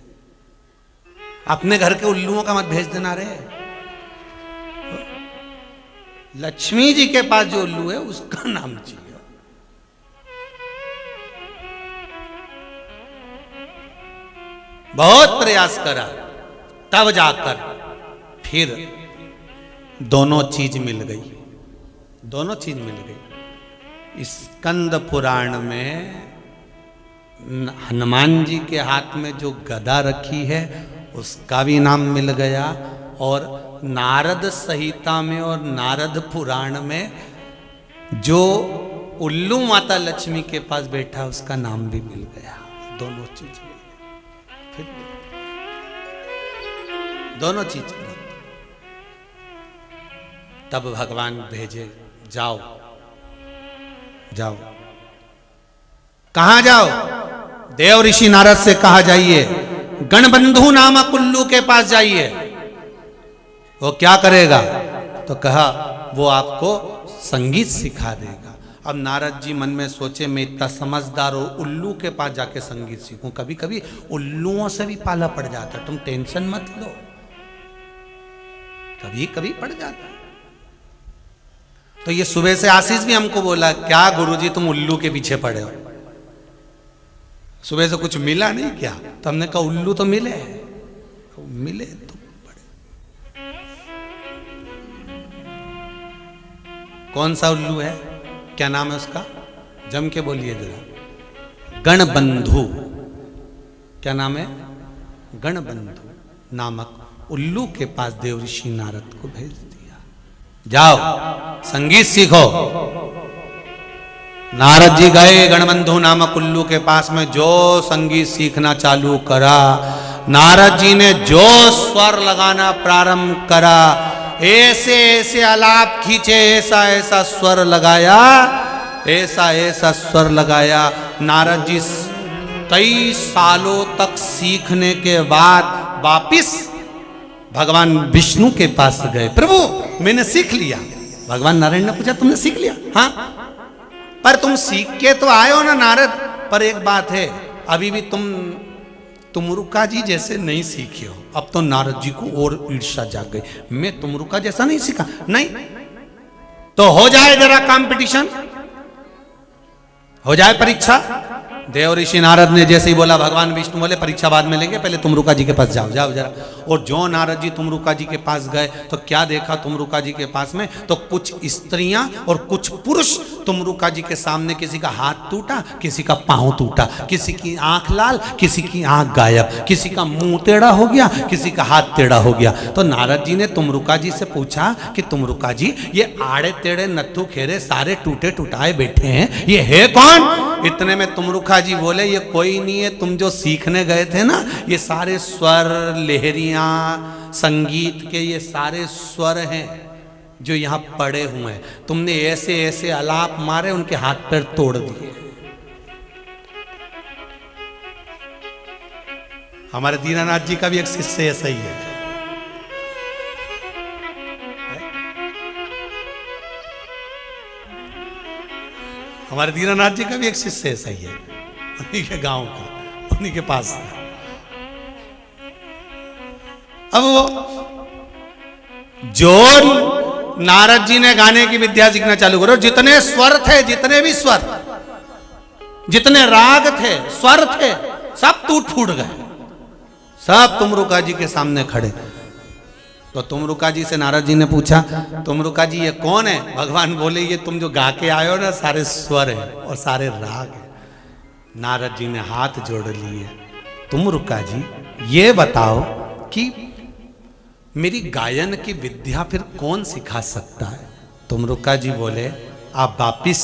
अपने घर के उल्लुओं का मत भेज देना रे, लक्ष्मी जी के पास जो उल्लू है उसका नाम चाहिए। बहुत प्रयास करा तब जाकर फिर दोनों चीज मिल गई, दोनों चीज मिल गई। स्कंद पुराण में हनुमान जी के हाथ में जो गदा रखी है उसका भी नाम मिल गया, और नारद संहिता में और नारद पुराण में जो उल्लू माता लक्ष्मी के पास बैठा उसका नाम भी मिल गया। दोनों चीज मिल गई, फिर दोनों चीज। तब भगवान भेजे जाओ जाओ। कहां जाओ? देव ऋषि नारद से कहा जाइए गणबंधु नामक उल्लू के पास जाइए। वो क्या करेगा? तो कहा वो आपको संगीत सिखा देगा। अब नारद जी मन में सोचे मैं इतना समझदार हूं, उल्लू के पास जाके संगीत सीखूं। कभी कभी उल्लुओं से भी पाला पड़ जाता, तुम टेंशन मत लो, कभी कभी पड़ जाता। तो ये सुबह से आशीष भी हमको बोला क्या गुरुजी तुम उल्लू के पीछे पड़े हो, सुबह से कुछ मिला नहीं क्या? तो हमने कहा उल्लू तो मिले, मिले तो पड़े। कौन सा उल्लू है? क्या नाम है उसका? जम के बोलिए जरा। गणबंधु। क्या नाम है? गणबंधु नामक उल्लू के पास देवऋषि नारद को भेज दिया। जाओ संगीत सीखो। नारद जी गए गणबंधु नामक उल्लू के पास में, जो संगीत सीखना चालू करा। नारद जी ने जो स्वर लगाना प्रारंभ करा, ऐसे ऐसे आलाप खींचे, ऐसा ऐसा स्वर लगाया, ऐसा ऐसा स्वर लगाया। नारद जी कई सालों तक सीखने के बाद वापिस भगवान विष्णु के पास गए। प्रभु मैंने सीख लिया। भगवान नारायण ने पूछा तुमने सीख लिया? हाँ, पर तुम सीख के तो आए हो ना नारद, पर एक बात है, अभी भी तुमरुका जी जैसे नहीं सीखे हो। अब तो नारद जी को और ईर्ष्या जाग गई, मैं तुमरुका जैसा नहीं सीखा। नहीं तो हो जाए जरा कंपटीशन, हो जाए परीक्षा। देव ऋषि नारद ने जैसे ही बोला, भगवान विष्णु बोले परीक्षा बाद में लेंगे, पहले तुमरुका जी के पास जाओ, जाओ जरा। और जो नारद जी तुमरुका जी के पास गए तो क्या देखा तुमरुका जी के पास में, तो कुछ स्त्रियां और कुछ पुरुष तुमरुका जी के सामने, किसी का हाथ टूटा, किसी का पांव टूटा, किसी की आंख लाल, किसी की आंख गायब, किसी का मुंह टेढ़ा हो गया, किसी का हाथ टेढ़ा हो गया। तो नारद जी ने तुमरुका जी से पूछा कि तुमरुका जी ये आड़े टेढ़े नत्थु खेरे सारे टूटे टुटाए बैठे हैं, ये है कौन? इतने में तुमरुका जी बोले ये कोई नहीं है, तुम जो सीखने गए थे ना, ये सारे स्वर लहरियां संगीत के ये सारे स्वर हैं जो यहाँ पड़े हुए हैं। तुमने ऐसे ऐसे आलाप मारे, उनके हाथ पैर तोड़ दिए। हमारे दीनानाथ जी का भी एक शिष्य ऐसा ही है। हमारे दीनानाथ जी का भी एक शिष्य ऐसा ही है, उन्हीं के गांव का, उन्हीं के पास। अब वो जो नारद जी ने गाने की विद्या सीखना चालू करो, जितने स्वर थे, जितने भी स्वर, जितने राग थे, स्वर थे, सब टूट फूट गए, सब तुमरुका जी के सामने खड़े। तो तुमरुका जी से नारद जी ने पूछा, तुमरुका जी ये कौन है? भगवान बोले ये तुम जो गा के आए हो ना, सारे स्वर है और सारे राग है। नारद जी ने हाथ जोड़ लिए, तुमरुका जी ये बताओ कि मेरी गायन की विद्या फिर कौन सिखा सकता है? तुमरुका जी बोले आप वापिस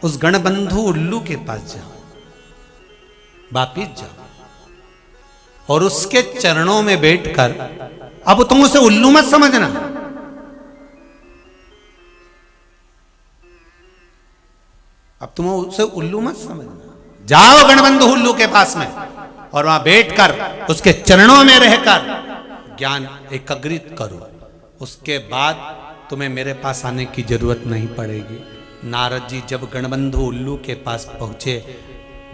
उस गणबंधु उल्लू के पास जाओ, वापिस जाओ और उसके चरणों में बैठकर, अब तुम उसे उल्लू मत समझना, अब तुम उसे उल्लू मत समझना। जाओ गणबंधु उल्लू के पास में और वहां बैठकर उसके चरणों में रहकर ज्ञान एकाग्रित करो, उसके बाद तुम्हें मेरे पास आने की जरूरत नहीं पड़ेगी। नारद जी जब गणबंधु उल्लू के पास पहुंचे,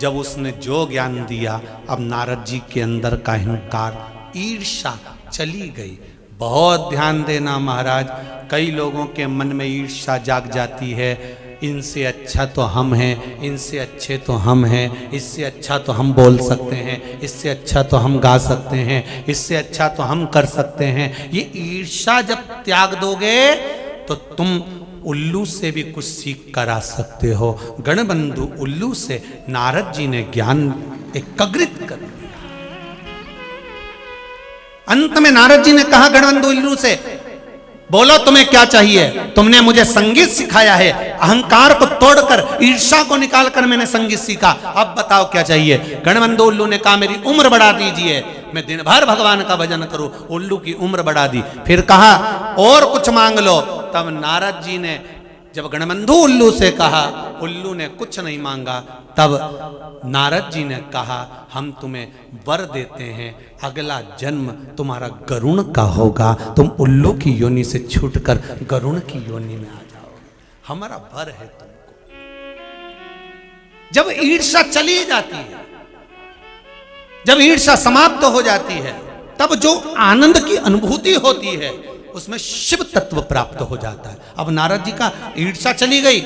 जब उसने जो ज्ञान दिया, अब नारद जी के अंदर का अहंकार, ईर्ष्या चली गई। बहुत ध्यान देना महाराज, कई लोगों के मन में ईर्ष्या जाग जाती है, इनसे अच्छा तो हम हैं, इनसे अच्छे तो हम हैं, इससे अच्छा तो हम बोल सकते हैं, इससे अच्छा तो हम गा सकते हैं, इससे अच्छा तो हम कर सकते हैं। ये ईर्ष्या जब त्याग दोगे तो तुम उल्लू से भी कुछ सीख कर आ सकते हो। गणबंधु उल्लू से नारद जी ने ज्ञान एकाग्रित कर दिया। अंत में नारद जी ने कहा गणबंधु उल्लू से, बोलो तुम्हें क्या चाहिए? तुमने मुझे संगीत सिखाया है, अहंकार को तोड़कर, ईर्ष्या को निकालकर मैंने संगीत सीखा, अब बताओ क्या चाहिए? गणबंधु उल्लू ने कहा मेरी उम्र बढ़ा दीजिए, मैं दिन भर भगवान का भजन करूं। उल्लू की उम्र बढ़ा दी। फिर कहा और कुछ मांग लो। तब नारद जी ने जब गणबंधु उल्लू से कहा, उल्लू ने कुछ नहीं मांगा, तब नारद जी ने कहा हम तुम्हें वर देते हैं, अगला जन्म तुम्हारा गरुण का होगा, तुम उल्लू की योनि से छूटकर गरुण की योनि में आ जाओगे, हमारा वर है तुमको। जब ईर्ष्या चली जाती है, जब ईर्ष्या समाप्त हो जाती है, तब जो आनंद की अनुभूति होती है उसमें शिव तत्व प्राप्त हो जाता है। अब नारद जी का ईर्ष्या चली गई,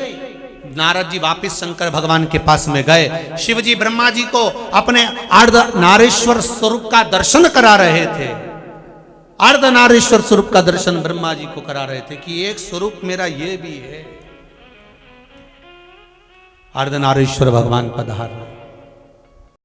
नारद जी वापिस शंकर भगवान के पास में गए। शिव जी ब्रह्मा जी को अपने अर्धनारीश्वर स्वरूप का दर्शन करा रहे थे। अर्धनारीश्वर स्वरूप का दर्शन ब्रह्मा जी को करा रहे थे कि एक स्वरूप मेरा ये भी है, अर्धनारीश्वर भगवान पधार रहे।